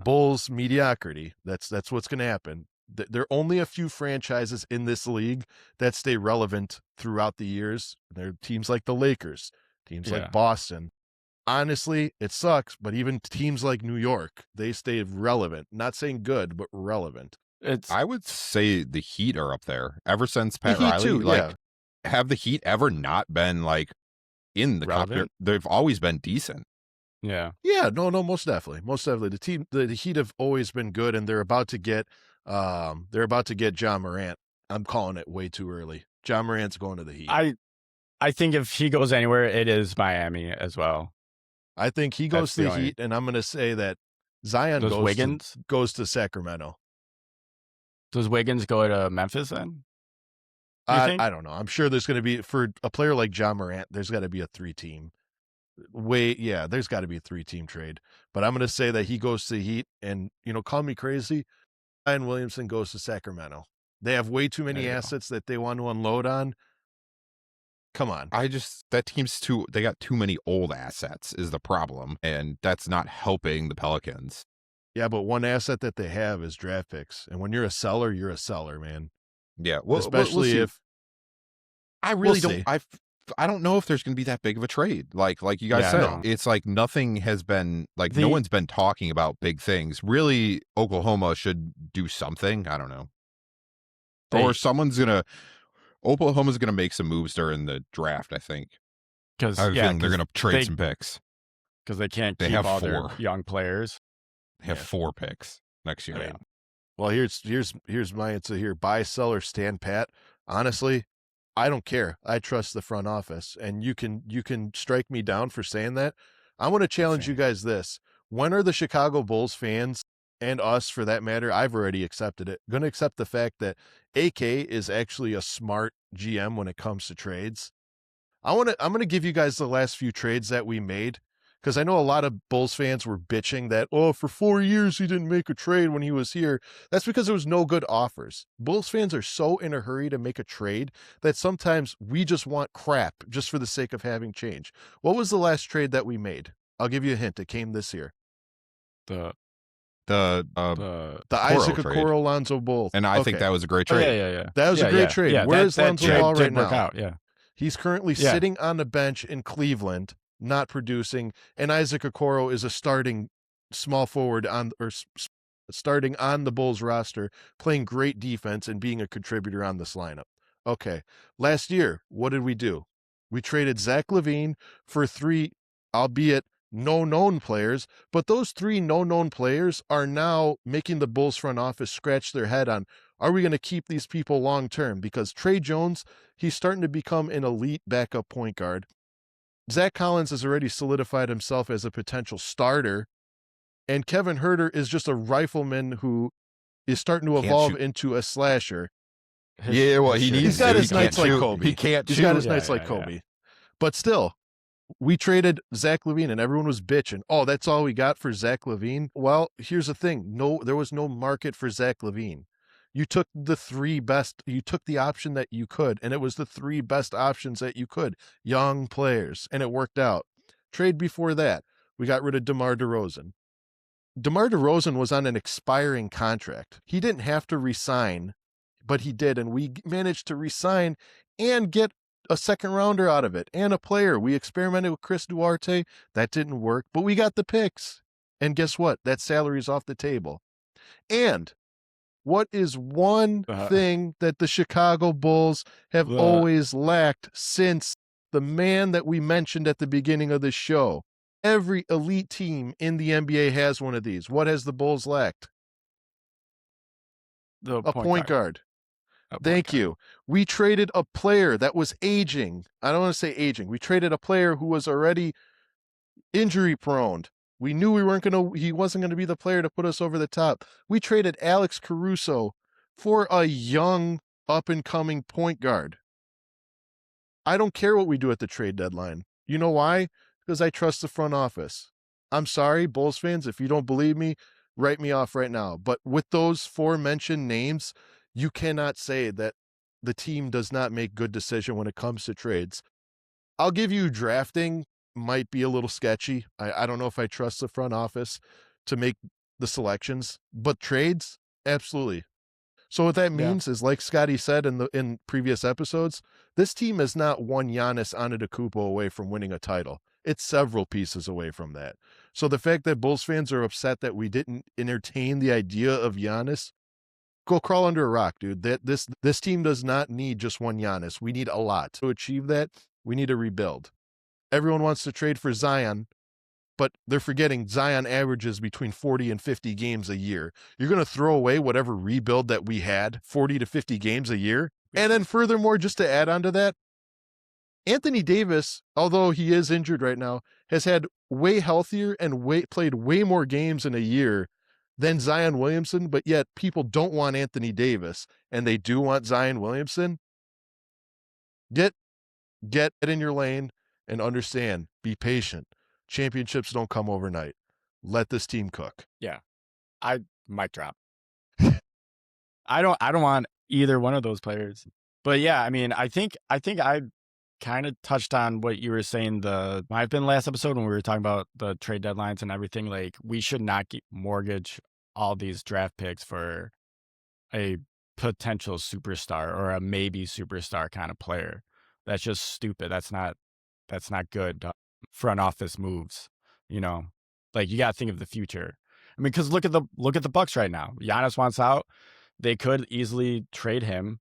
Bulls mediocrity. That's what's going to happen. There are only a few franchises in this league that stay relevant throughout the years. There are teams like the Lakers, teams like Boston. Honestly, it sucks, but even teams like New York, they stay relevant. Not saying good, but relevant. I would say the Heat are up there ever since Pat Riley. Too, have the Heat ever not been like in the cup? They've always been decent. Yeah. Yeah. No. Most definitely. The Heat have always been good, and they're about to get Ja Morant. I'm calling it way too early. Ja Morant's going to the Heat. I think if he goes anywhere, it is Miami as well. I think he goes to the Heat, and I'm going to say that Zion goes to Sacramento. Does Wiggins go to Memphis then? I don't know. I'm sure there's going to be, for a player like Ja Morant, there's got to be a 3-team. There's got to be a 3-team trade. But I'm going to say that he goes to the Heat, and, call me crazy, Zion Williamson goes to Sacramento. They have way too many assets that they want to unload on. Come on. That team's they got too many old assets is the problem, and that's not helping the Pelicans. Yeah, but one asset that they have is draft picks. And when you're a seller, man. Yeah. Well, especially we'll if I really don't. I don't know if there's going to be that big of a trade. Like you guys said, no. it's like nothing has been like The- no one's been talking about big things. Really, Oklahoma should do something. I don't know. Or Oklahoma's gonna make some moves during the draft. I think. Because I have a feeling they're gonna trade some picks. Because they can't They keep have all their 4. young players. They have 4 picks next year. I mean, Well, here's my answer here. Buy, sell, or stand pat. Honestly, I don't care. I trust the front office, and you can strike me down for saying that. I want to challenge you guys this. When are the Chicago Bulls fans and us, for that matter, I've already accepted it, going to accept the fact that AK is actually a smart GM when it comes to trades? I'm going to give you guys the last few trades that we made, because I know a lot of Bulls fans were bitching that, oh, for 4 years he didn't make a trade when he was here. That's because there was no good offers. Bulls fans are so in a hurry to make a trade that sometimes we just want crap just for the sake of having change. What was the last trade that we made? I'll give you a hint. It came this year. the The Isaac trade. Okoro Lonzo Ball. And I think that was a great trade. yeah. That was a great trade. Yeah, Where is Lonzo Ball right now? Out, yeah. He's currently sitting on the bench in Cleveland, not producing, and Isaac Okoro is a starting small forward starting on the Bulls roster, playing great defense and being a contributor on this lineup. Okay. Last year, what did we do? We traded Zach LaVine for 3, albeit no known players, but those 3 no known players are now making the Bulls front office scratch their head on, are we going to keep these people long term? Because Trey Jones, he's starting to become an elite backup point guard. Zach Collins has already solidified himself as a potential starter, and Kevin Huerter is just a rifleman who is starting to evolve into a slasher. He's got his nights like Kobe. He can't He's shoot. got his nights like Kobe. But still, we traded Zach LaVine and everyone was bitching. Oh, that's all we got for Zach LaVine? Well, here's the thing. No, there was no market for Zach LaVine. You took you took the option that you could, and it was the 3 best options that you could. Young players, and it worked out. Trade before that, we got rid of DeMar DeRozan. DeMar DeRozan was on an expiring contract. He didn't have to resign, but he did, and we managed to resign and get a second rounder out of it and a player. We experimented with Chris Duarte. That didn't work, but we got the picks. And guess what? That salary is off the table. And what is one thing that the Chicago Bulls have always lacked since the man that we mentioned at the beginning of the show? Every elite team in the NBA has one of these. What has the Bulls lacked? A point guard. Thank you. We traded a player that was aging. I don't want to say aging. We traded a player who was already injury prone. We knew he wasn't going to be the player to put us over the top. We traded Alex Caruso for a young up-and-coming point guard. I don't care what we do at the trade deadline. You know why? Because I trust the front office. I'm sorry, Bulls fans, if you don't believe me, write me off right now. But with those 4 mentioned names, you cannot say that the team does not make good decisions when it comes to trades. I'll give you drafting might be a little sketchy. I don't know if I trust the front office to make the selections, but trades, absolutely. So what that means is, like Scotty said in previous episodes, this team is not one Giannis Antetokounmpo away from winning a title. It's several pieces away from that. So the fact that Bulls fans are upset that we didn't entertain the idea of Giannis, go crawl under a rock, dude. This team does not need just one Giannis. We need a lot. To achieve that, we need to rebuild. Everyone wants to trade for Zion, but they're forgetting Zion averages between 40 and 50 games a year. You're going to throw away whatever rebuild that we had, 40 to 50 games a year? And then furthermore, just to add on to that, Anthony Davis, although he is injured right now, has had way healthier and played way more games in a year than Zion Williamson, but yet people don't want Anthony Davis, and they do want Zion Williamson. Get in your lane and understand. Be patient. Championships don't come overnight. Let this team cook. Yeah. I might drop. I don't want either one of those players. But yeah, I mean, I think I kind of touched on what you were saying might have been last episode when we were talking about the trade deadlines and everything. Like, we should not mortgage all these draft picks for a potential superstar or a maybe superstar kind of player. That's just stupid. That's not good front office moves. You know, like you got to think of the future. I mean, because look at the Bucks right now. Giannis wants out. They could easily trade him,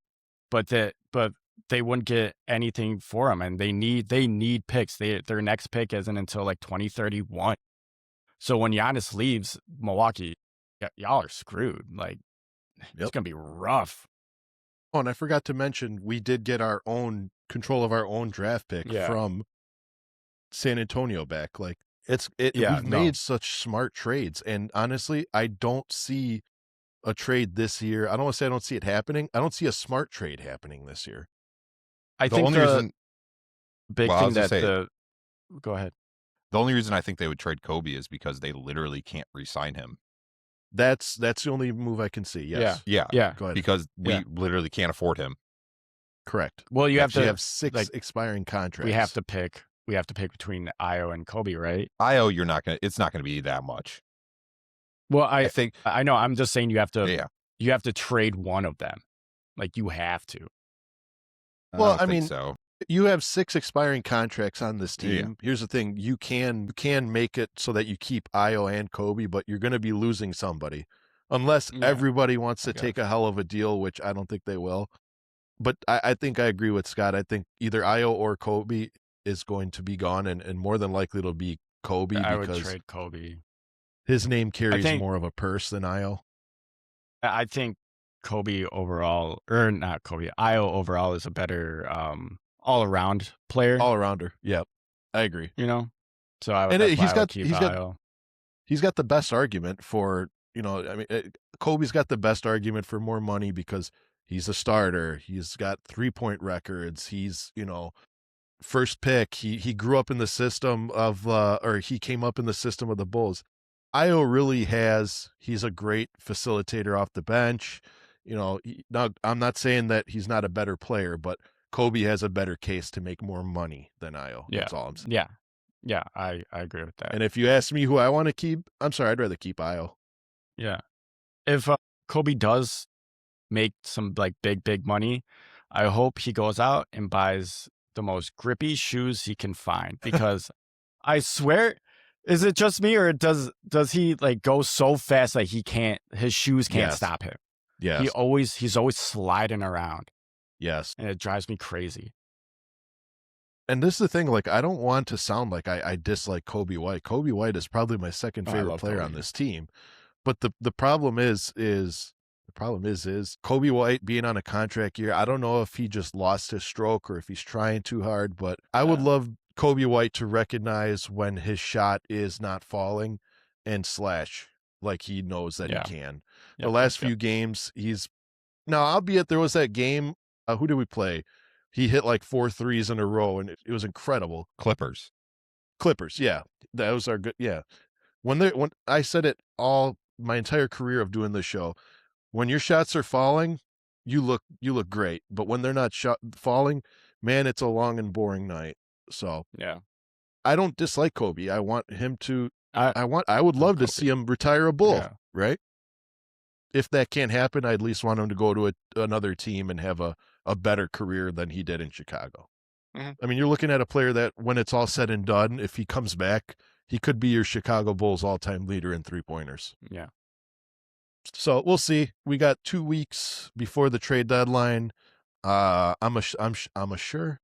but they wouldn't get anything for him, and they need picks. Their next pick isn't until like 2031. So when Giannis leaves Milwaukee, y'all are screwed. Like it's gonna be rough. Oh, and I forgot to mention, we did get our own control of our own draft pick from San Antonio back. Like we've made such smart trades, and honestly, I don't see a trade this year. I don't want to say I don't see it happening. I don't see a smart trade happening this year. I think the big thing that go ahead. The only reason I think they would trade Coby is because they literally can't re-sign him. That's the only move I can see. Yes. Yeah. Go ahead. Because we literally can't afford him. Correct. Well, you have to have 6 expiring contracts. We have to pick between Io and Coby, right? Io, it's not gonna be that much. Well, I know. I'm just saying you have to trade one of them. Like you have to. Well, I mean, so. You have 6 expiring contracts on this team. Yeah. Here's the thing. You can make it so that you keep Io and Coby, but you're going to be losing somebody unless everybody wants to take a hell of a deal, which I don't think they will. But I think I agree with Scott. I think either Io or Coby is going to be gone, and more than likely it'll be Coby. I would trade Coby. His name carries more of a purse than Io. I think Coby overall, or not Coby, Io overall is a better all-around player. All-arounder. Yep. I agree. You know? So he's got the best argument for, you know, I mean, Coby's got the best argument for more money because he's a starter. He's got 3-point records. He's, you know, first pick. He grew up in the system of or he came up in the system of the Bulls. Io really he's a great facilitator off the bench. You know, now I'm not saying that he's not a better player, but Coby has a better case to make more money than Io. Yeah. That's all I'm saying. Yeah. Yeah, I agree with that. And if you ask me who I want to keep, I'm sorry, I'd rather keep Io. Yeah. If Coby does make some like big money, I hope he goes out and buys the most grippy shoes he can find, because I swear, is it just me, or does he like go so fast that his shoes can't stop him? Yeah. He's always sliding around. Yes. And it drives me crazy. And this is the thing, like, I don't want to sound like I dislike Coby White. Coby White is probably my second favorite player on this team. But the problem is Coby White being on a contract year. I don't know if he just lost his stroke or if he's trying too hard, but I would love Coby White to recognize when his shot is not falling and slash like he knows that he can. The last few games, albeit there was that game, who did we play? He hit like 4 threes in a row, and it was incredible. Clippers, yeah. That was our good, yeah. When I said it all my entire career of doing this show, when your shots are falling, you look great. But when they're not falling, man, it's a long and boring night. So yeah, I don't dislike Coby. I want him to. I would love to see him retire a Bull, right? If that can't happen, I at least want him to go to another team and have a better career than he did in Chicago. Mm-hmm. I mean, you're looking at a player that when it's all said and done, if he comes back, he could be your Chicago Bulls all-time leader in 3-pointers. Yeah. So we'll see. We got 2 weeks before the trade deadline. I'm sure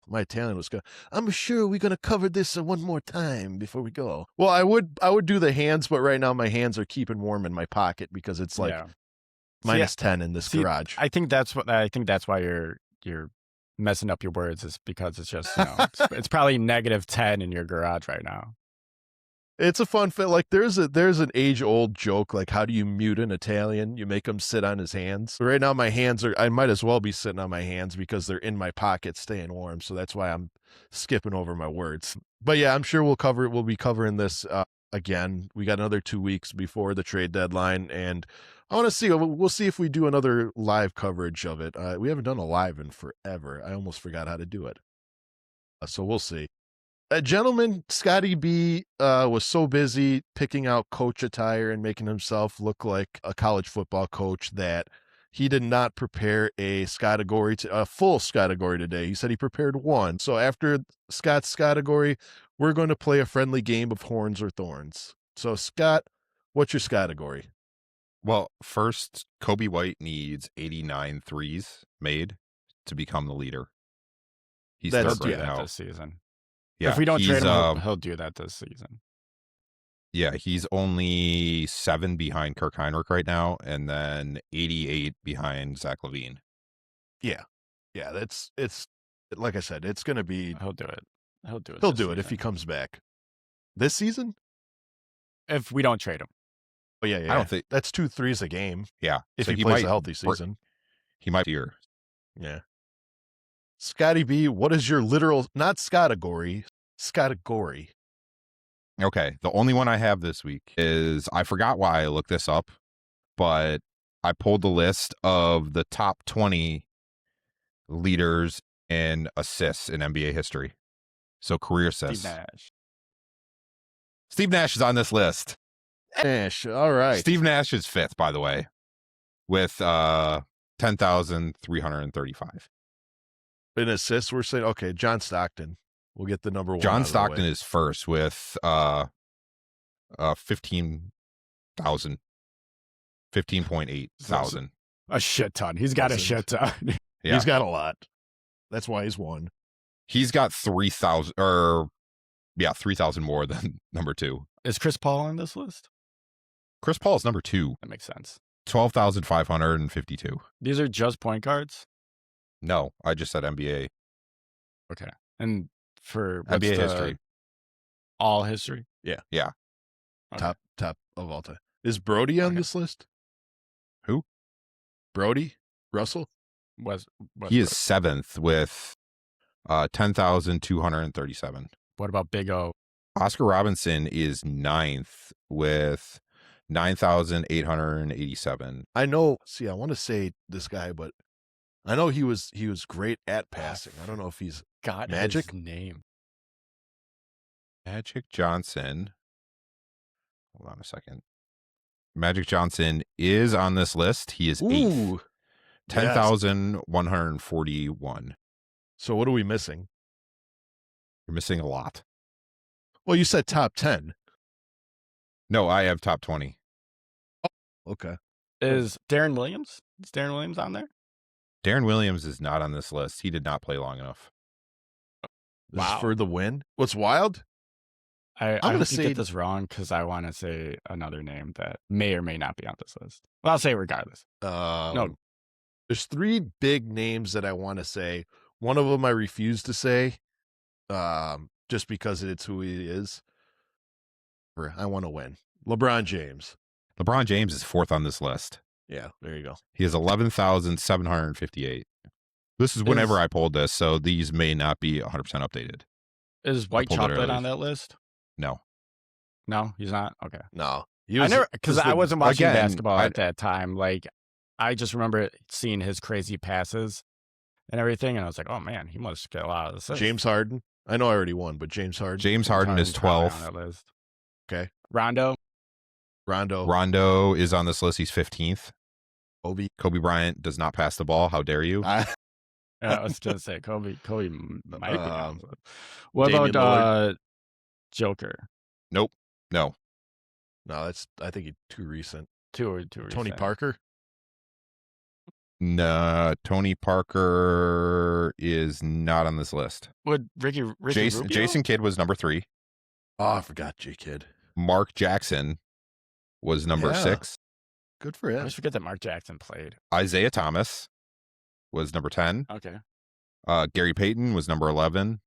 my Italian was good. I'm sure we're gonna cover this one more time before we go. Well, I would do the hands, but right now my hands are keeping warm in my pocket because it's like minus 10 in this garage. I think that's why you're messing up your words, is because it's just, you know, it's probably negative 10 in your garage right now. It's a fun fit. Like there's an age-old joke, like how do you mute an Italian? You make him sit on his hands. Right now my hands I might as well be sitting on my hands because they're in my pocket staying warm. So that's why I'm skipping over my words. But yeah, I'm sure we'll be covering this again. We got another 2 weeks before the trade deadline, and I want to see, we'll see if we do another live coverage of it. We haven't done a live in forever. I almost forgot how to do it. So we'll see. Gentlemen, Scotty B was so busy picking out coach attire and making himself look like a college football coach that he did not prepare a full Scottigory today. He said he prepared one. So after Scott's Scottigory, we're going to play a friendly game of horns or thorns. So Scott, what's your Scottigory? Well, first, Coby White needs 89 threes made to become the leader. He's That's- third right that now. this season. Yeah, If we don't he's, trade him, he'll do that this season. Yeah, he's only 7 behind Kirk Heinrich right now, and then 88 behind Zach LaVine. Yeah, it's like I said, it's going to be. He'll do it. He'll do it. He'll this do it if he season. comes back this season. If we don't trade him. Oh yeah. I don't think that's 2 threes a game Yeah, if so he plays might a healthy season. He might be here. Yeah. Scotty B, what is your literal, not Scottigory, Scottigory? Okay, the only one I have this week is, I forgot why I looked this up, but I pulled the list of the top 20 leaders in assists in NBA history. So career assists. Steve Nash. Steve Nash is on this list. Nash, all right. Steve Nash is 5th, by the way, with 10,335. In assists, we're saying, okay, John Stockton. We'll get the number 1. John Stockton is first with 15,000. 15.8 thousand. A shit ton. He's got a shit ton. Yeah. He's got a lot. That's why he's won. He's got 3,000 3,000 more than number 2. Is Chris Paul on this list? Chris Paul is number 2, That makes sense. 12,552. These are just point guards? No, I just said NBA. Okay. And for what's NBA the- history. All history? Yeah. Okay. Top of all time. Is Brody on Okay. this list? Who? Brody? Russell? Was He is 7th with 10,237. What about Big O? Oscar Robinson is 9th with 9,887. I know. See, I want to say this guy, but I know he was great at passing. I don't know if he's God, Magic? his name. Magic Johnson. Hold on a second. Magic Johnson is on this list. He is 8th. Ooh. 10,141. So what are we missing? You're missing a lot. Well, you said top 10. No, I have top 20. Okay. Is Darren Williams? Is Darren Williams on there? Darren Williams is not on this list. He did not play long enough. This is Wow. for the win. What's wild? I gonna hope you say- get this wrong because I want to say another name that may or may not be on this list. Well, I'll say it regardless. No. There's 3 big names that I want to say. One of them I refuse to say, just because it's who he is. I want to win. LeBron James. LeBron James is 4th on this list. Yeah, there you go. He has 11,758. This is whenever I pulled this, so these may not be 100% updated. Is White pulled it Chocolate early. on that list? No. No, he's not. Okay. No, I never because I wasn't watching again, basketball I- at that time. Like, I just remember seeing his crazy passes and everything, and I was like, "Oh man, he must get a lot of assists." James Harden. I know I already won, but James Harden. James Harden is probably on 12th. that list. Okay. Rondo. Rondo. Rondo is on this list. He's 15th. Kobe. Kobe Bryant does not pass the ball. How dare you? I, Yeah, I was gonna say Kobe might be on this list. What Damian about Joker? No. no, that's I think he's too recent. Two Tony recent. Parker. No, Tony Parker is not on this list. Would Ricky Rubio? Jason Kidd was number 3. Oh, I forgot J Kid. Mark Jackson was number Yeah. 6. Good for I him. always forget that Mark Jackson played. Isaiah Thomas was number 10. Okay. Gary Payton was number 11.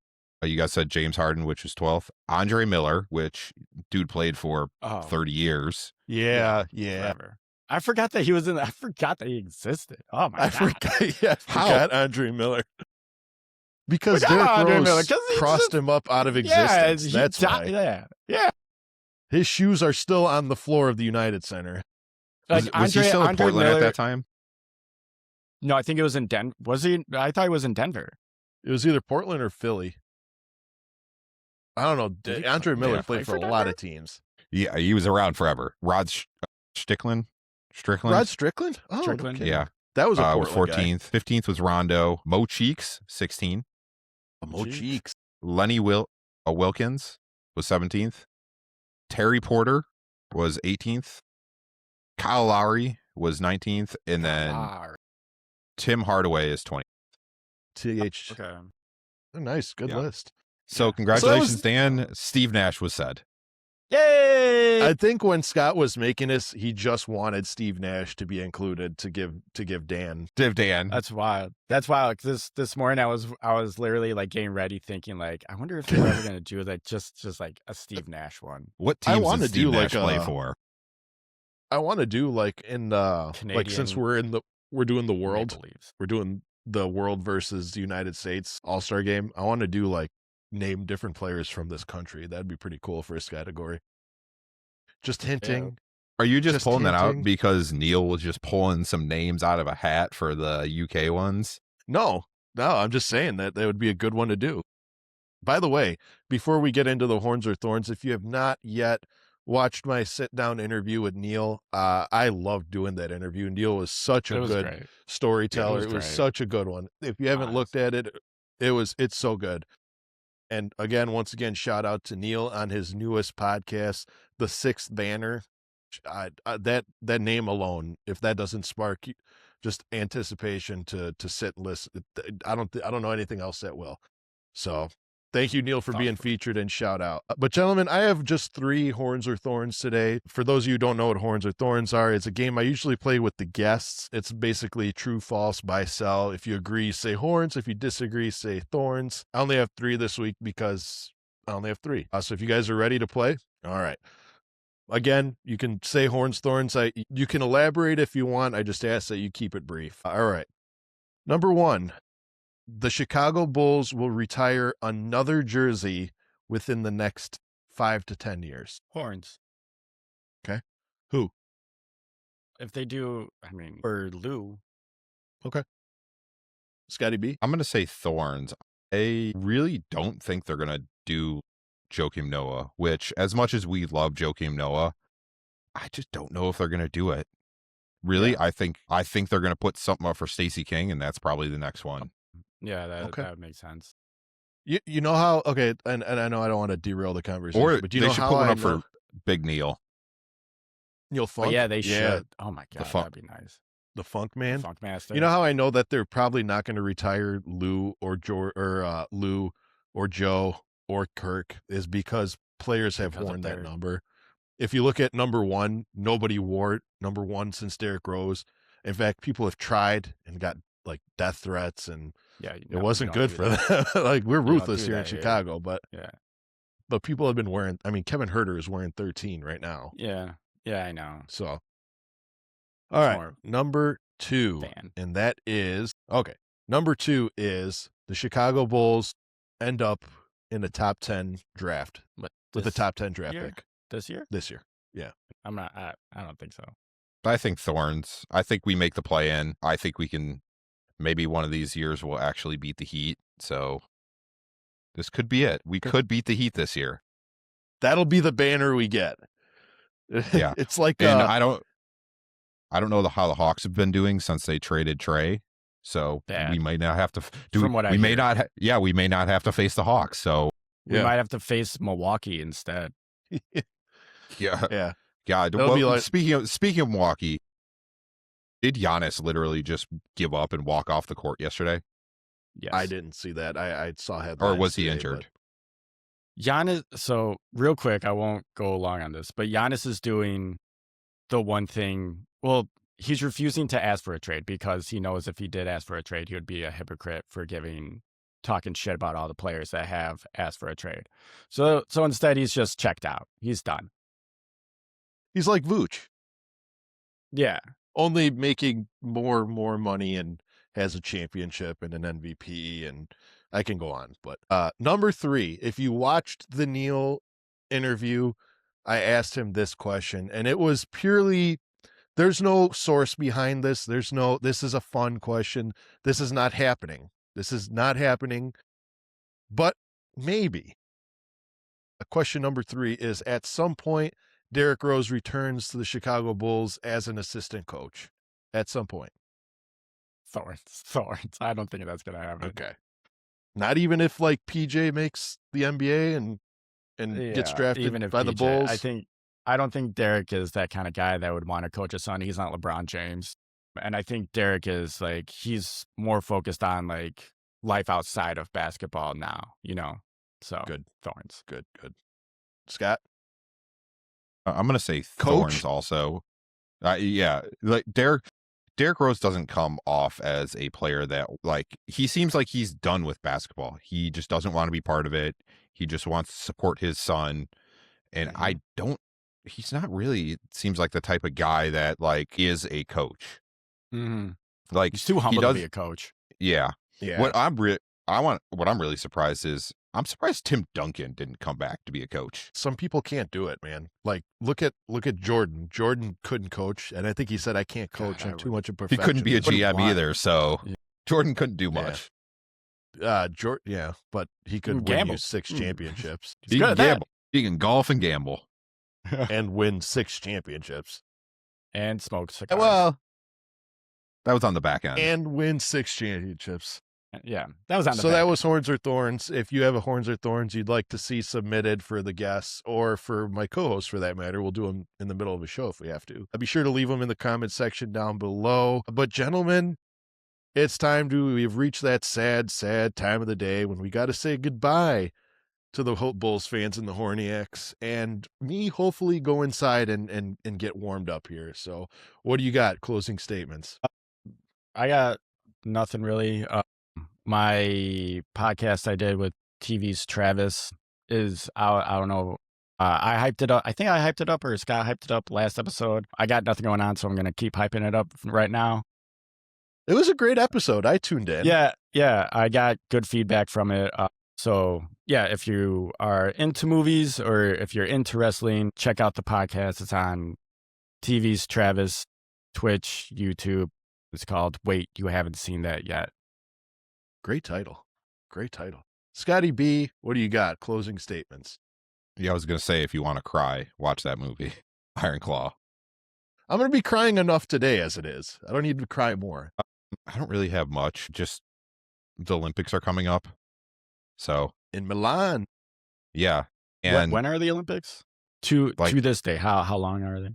You guys said James Harden, which was 12th. Andre Miller, which dude played for Oh, 30 years. Yeah. forever. I forgot that he was in. I forgot that he existed. Oh my I god! forgot. Yeah, I How? forgot Andre Miller. Because Forgot Derrick Andre Rose Miller, 'cause he crossed just- him up out of Yeah, existence. That's why. Yeah. His shoes are still on the floor of the United Center. Was he still in Portland Miller, at that time? No, I think it was in Denver. Was he? I thought he was in Denver. It was either Portland or Philly. I don't know. Did he Andre play- Miller did he played play for for a lot Denver? of teams. Yeah, he was around forever. Rod Strickland? Rod Strickland? Oh, Strickland? okay. Yeah. That was a was Portland 14th. 15th was Rondo. Mo Cheeks, 16. guy. Mo Cheeks. Lenny Wilkins was 17th. Terry Porter was 18th. Kyle Lowry was 19th. And then Tim Hardaway is 20th. TH. Okay. Oh, nice. Good Yeah. list. So Yeah. congratulations, Dan. Steve Nash was said. Yay! I think when Scott was making this, he just wanted Steve Nash to be included to give Dan. Dan. That's wild. That's wild. This morning I was literally like getting ready, thinking like, I wonder if they're ever gonna do like just like a Steve Nash one. What I teams wanna does Steve do Nash like play a- for? I want to do like in the like since Canadian we're doing the world, Maple Leafs. we're doing the world versus the United States All-Star game. I want to do like name different players from this country. That'd be pretty cool for this category. Just hinting. Are you just Just pulling that out hinting. because Neil was just pulling some names out of a hat for the UK ones? No, I'm just saying that would be a good one to do. By the way, before we get into the Horns or Thorns, if you have not yet watched my sit-down interview with Neil, I loved doing that interview. Neil was such a It was good great. storyteller. was It was great. such a good one. If you haven't Nice. looked at it, it's so good. And again, once again, shout out to Neil on his newest podcast, The Sixth Banner. That name alone, if that doesn't spark just anticipation to sit and listen, I don't know anything else that will. So thank you, Neil, for being featured and shout out. But gentlemen, I have just 3 Horns or Thorns today. For those of you who don't know what Horns or Thorns are, it's a game I usually play with the guests. It's basically true, false, buy, sell. If you agree, say Horns. If you disagree, say Thorns. I only have 3 this week because I only have 3. So if you guys are ready to play, all right. Again, you can say Horns, Thorns. You can elaborate if you want. I just ask that you keep it brief. All right. Number 1. The Chicago Bulls will retire another jersey within the next 5 to 10 years. Horns. Okay. Who? If they do, or Lou. Scotty B? I'm going to say Thorns. I really don't think they're going to do Joakim Noah, which, as much as we love Joakim Noah, I just don't know if they're going to do it. Really, Yeah. I think they're going to put something up for Stacey King, and that's probably the next one. Yeah, that Okay. would make sense. You know how, okay, and I know I don't want to derail the conversation, Or but you they know should how put one I up know for Big Neil. Neil Funk? But yeah, they should. Oh my god, Funk- that'd be nice. The Funk Man? Funk Master. You know how I know that they're probably not going to retire Lou or Lou or Joe or Kirk is because players have Because of worn that their- number. If you look at number 1, nobody wore number 1 since Derrick Rose. In fact, people have tried and got like death threats, and Yeah, it wasn't good for them. Like, we're don't ruthless do here in that here. Chicago, but Yeah, people have been wearing. I mean, Kevin Herter is wearing 13 right now. yeah, I know. So, all right, more number 2, fan. and that is okay. Number 2 is the Chicago Bulls end up in the top 10 draft But with the this top 10 draft year? pick this year, this year. I'm not. I don't think so. I think Thorns. I think we make the play in. I think we can. Maybe one of these years we'll actually beat the Heat. So this could be it. We could beat the Heat this year. That'll be the banner we get. Yeah. It's like And I don't know how the Hawks have been doing since they traded Trey. So Bad. we might not have to do. From what I we may hear. not. We may not have to face the Hawks. So We Yeah. might have to face Milwaukee instead. yeah, yeah. God. That'll Well, be like- speaking of Milwaukee, did Giannis literally just give up and walk off the court yesterday, Yes, I didn't see that. I saw headlines. or was he today, injured? Giannis. So real quick, I won't go long on this, but Giannis is doing the one thing. Well, he's refusing to ask for a trade because he knows if he did ask for a trade, he would be a hypocrite for talking shit about all the players that have asked for a trade. So instead, he's just checked out. He's done. He's like Vooch, Yeah, only making more money and has a championship and an MVP, and I can go on. But number 3, if you watched the Neil interview, I asked him this question, and it was purely, there's no source behind this. This is a fun question. This is not happening. But maybe. Question number 3 is, at some point, Derrick Rose returns to the Chicago Bulls as an assistant coach. At some point. Thorns. I don't think that's gonna happen. Okay. Not even if like PJ makes the NBA and gets drafted even if by the PJ, Bulls. I don't think Derrick is that kind of guy that would want to coach a son. He's not LeBron James. And I think Derrick is like, he's more focused on like life outside of basketball now, So Good. Thorns. Good. Scott? I'm gonna say Coach? Thorns also. Yeah, like Derrick Rose doesn't come off as a player that like he seems like he's done with basketball. He just doesn't want to be part of it. He just wants to support his son. And he's not really, it seems like the type of guy that like is a coach. Mm-hmm. Like He's too humble to be a coach. Yeah. Yeah. What I'm really surprised is I'm surprised Tim Duncan didn't come back to be a coach. Some people can't do it, man. Like look at Jordan. Jordan couldn't coach, and I think he said, "I can't coach. I'm too much a He perfectionist." couldn't be a GM either, so Yeah. Jordan couldn't do much. Jordan, yeah, but he could win Gamble. you 6 championships He's good at that. He can golf and gamble. and win 6 championships And smoke cigars. Well, that was on the back end. and win 6 championships. Yeah, that was on the So back that end. was Horns or Thorns. If you have a Horns or Thorns you'd like to see submitted for the guests or for my co-host for that matter, we'll do them in the middle of a show if we have to. Be sure to leave them in the comment section down below. But gentlemen, it's time we've reached that sad time of the day when we got to say goodbye to the Bulls fans and the Horniacs, and me hopefully go inside and get warmed up here. So what do you got? Closing statements. I got nothing really. My podcast I did with TV's Travis is out. I don't know. I hyped it up. I think I hyped it up or Scott hyped it up last episode. I got nothing going on, so I'm going to keep hyping it up right now. It was a great episode. I tuned in. Yeah. I got good feedback from it. So yeah, if you are into movies or if you're into wrestling, check out the podcast. It's on TV's Travis, Twitch, YouTube. It's called Wait, You Haven't Seen That Yet. Great title. Scotty B, what do you got? Closing statements. Yeah, I was going to say, if you want to cry, watch that movie, Iron Claw. I'm going to be crying enough today as it is. I don't need to cry more. I don't really have much. Just the Olympics are coming up. So In Milan. yeah. And when are the Olympics? To this day, how long are they?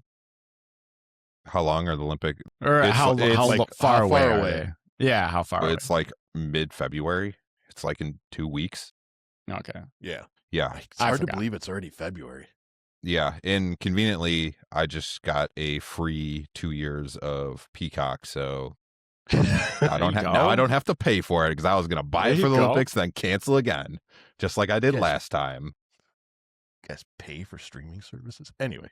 how long are the Olympics? Or It's how like, far how away far are away? they? Yeah, how far away? It's like mid-February. It's like in 2 weeks. Okay. Yeah. Yeah. It's I hard to forgot. believe it's already February. Yeah. And conveniently, I just got a free 2 years of Peacock. So I don't have to pay for it because I was going to buy There it for you the go. Olympics, then cancel again, just like I did Yes. last time. Guys pay for streaming services. Anyway.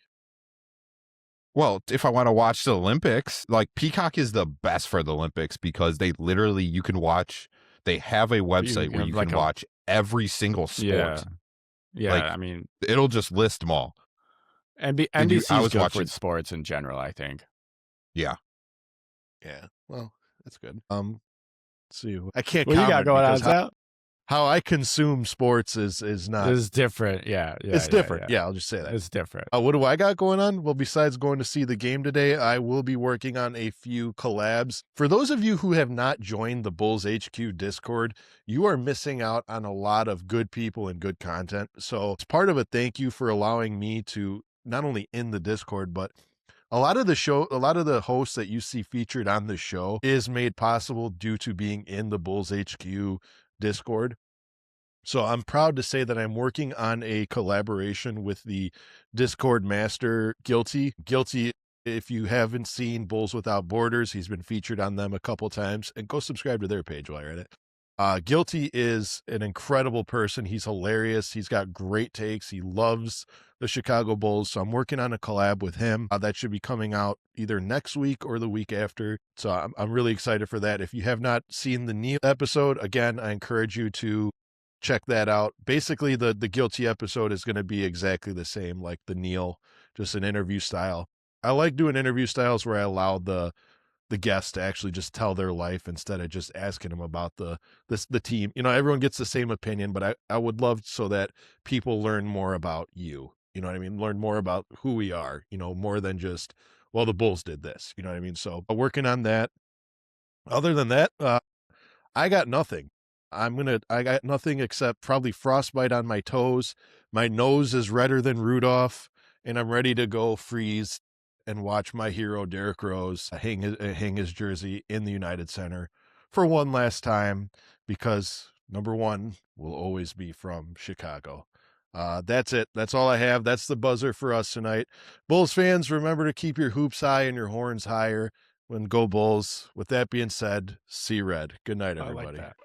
Well, if I want to watch the Olympics, like Peacock is the best for the Olympics because they literally, you can watch, they have a website where you like can a- watch every single sport. Yeah. Like, I mean, It'll just list them all. NBC I is was good watching- for sports in general, I think. Yeah. Yeah. Well, that's good. Let's see. I can't What you got comment going on, because Sal? how I consume sports is not. It's different. Yeah. It's different. Yeah, I'll just say that. It's different. What do I got going on? Well, besides going to see the game today, I will be working on a few collabs. For those of you who have not joined the Bulls HQ Discord, you are missing out on a lot of good people and good content. So it's part of a thank you for allowing me to not only in the Discord, but a lot of the hosts that you see featured on the show is made possible due to being in the Bulls HQ Discord. So I'm proud to say that I'm working on a collaboration with the Discord master, Guilty. Guilty, if you haven't seen Bulls Without Borders, he's been featured on them a couple times. And go subscribe to their page while you're at it. Guilty is an incredible person. He's hilarious. He's got great takes. He loves the Chicago Bulls. So I'm working on a collab with him. That should be coming out either next week or the week after. So I'm really excited for that. If you have not seen the Neil episode, again, I encourage you to check that out. Basically, the Guilty episode is going to be exactly the same like the Neil, just an interview style. I like doing interview styles where I allow the guests to actually just tell their life instead of just asking them about the team. You know, everyone gets the same opinion, but I would love so that people learn more about you. You know what I mean? Learn more about who we are, you know, more than just, well, the Bulls did this. You know what I mean? So working on that. Other than that, I got nothing. I got nothing except probably frostbite on my toes. My nose is redder than Rudolph, and I'm ready to go freeze and watch my hero Derrick Rose hang his jersey in the United Center for one last time, because number one will always be from Chicago. That's it. That's all I have. That's the buzzer for us tonight. Bulls fans, remember to keep your hoops high and your horns higher when go Bulls. With that being said, see red. Good night, I like everybody. that.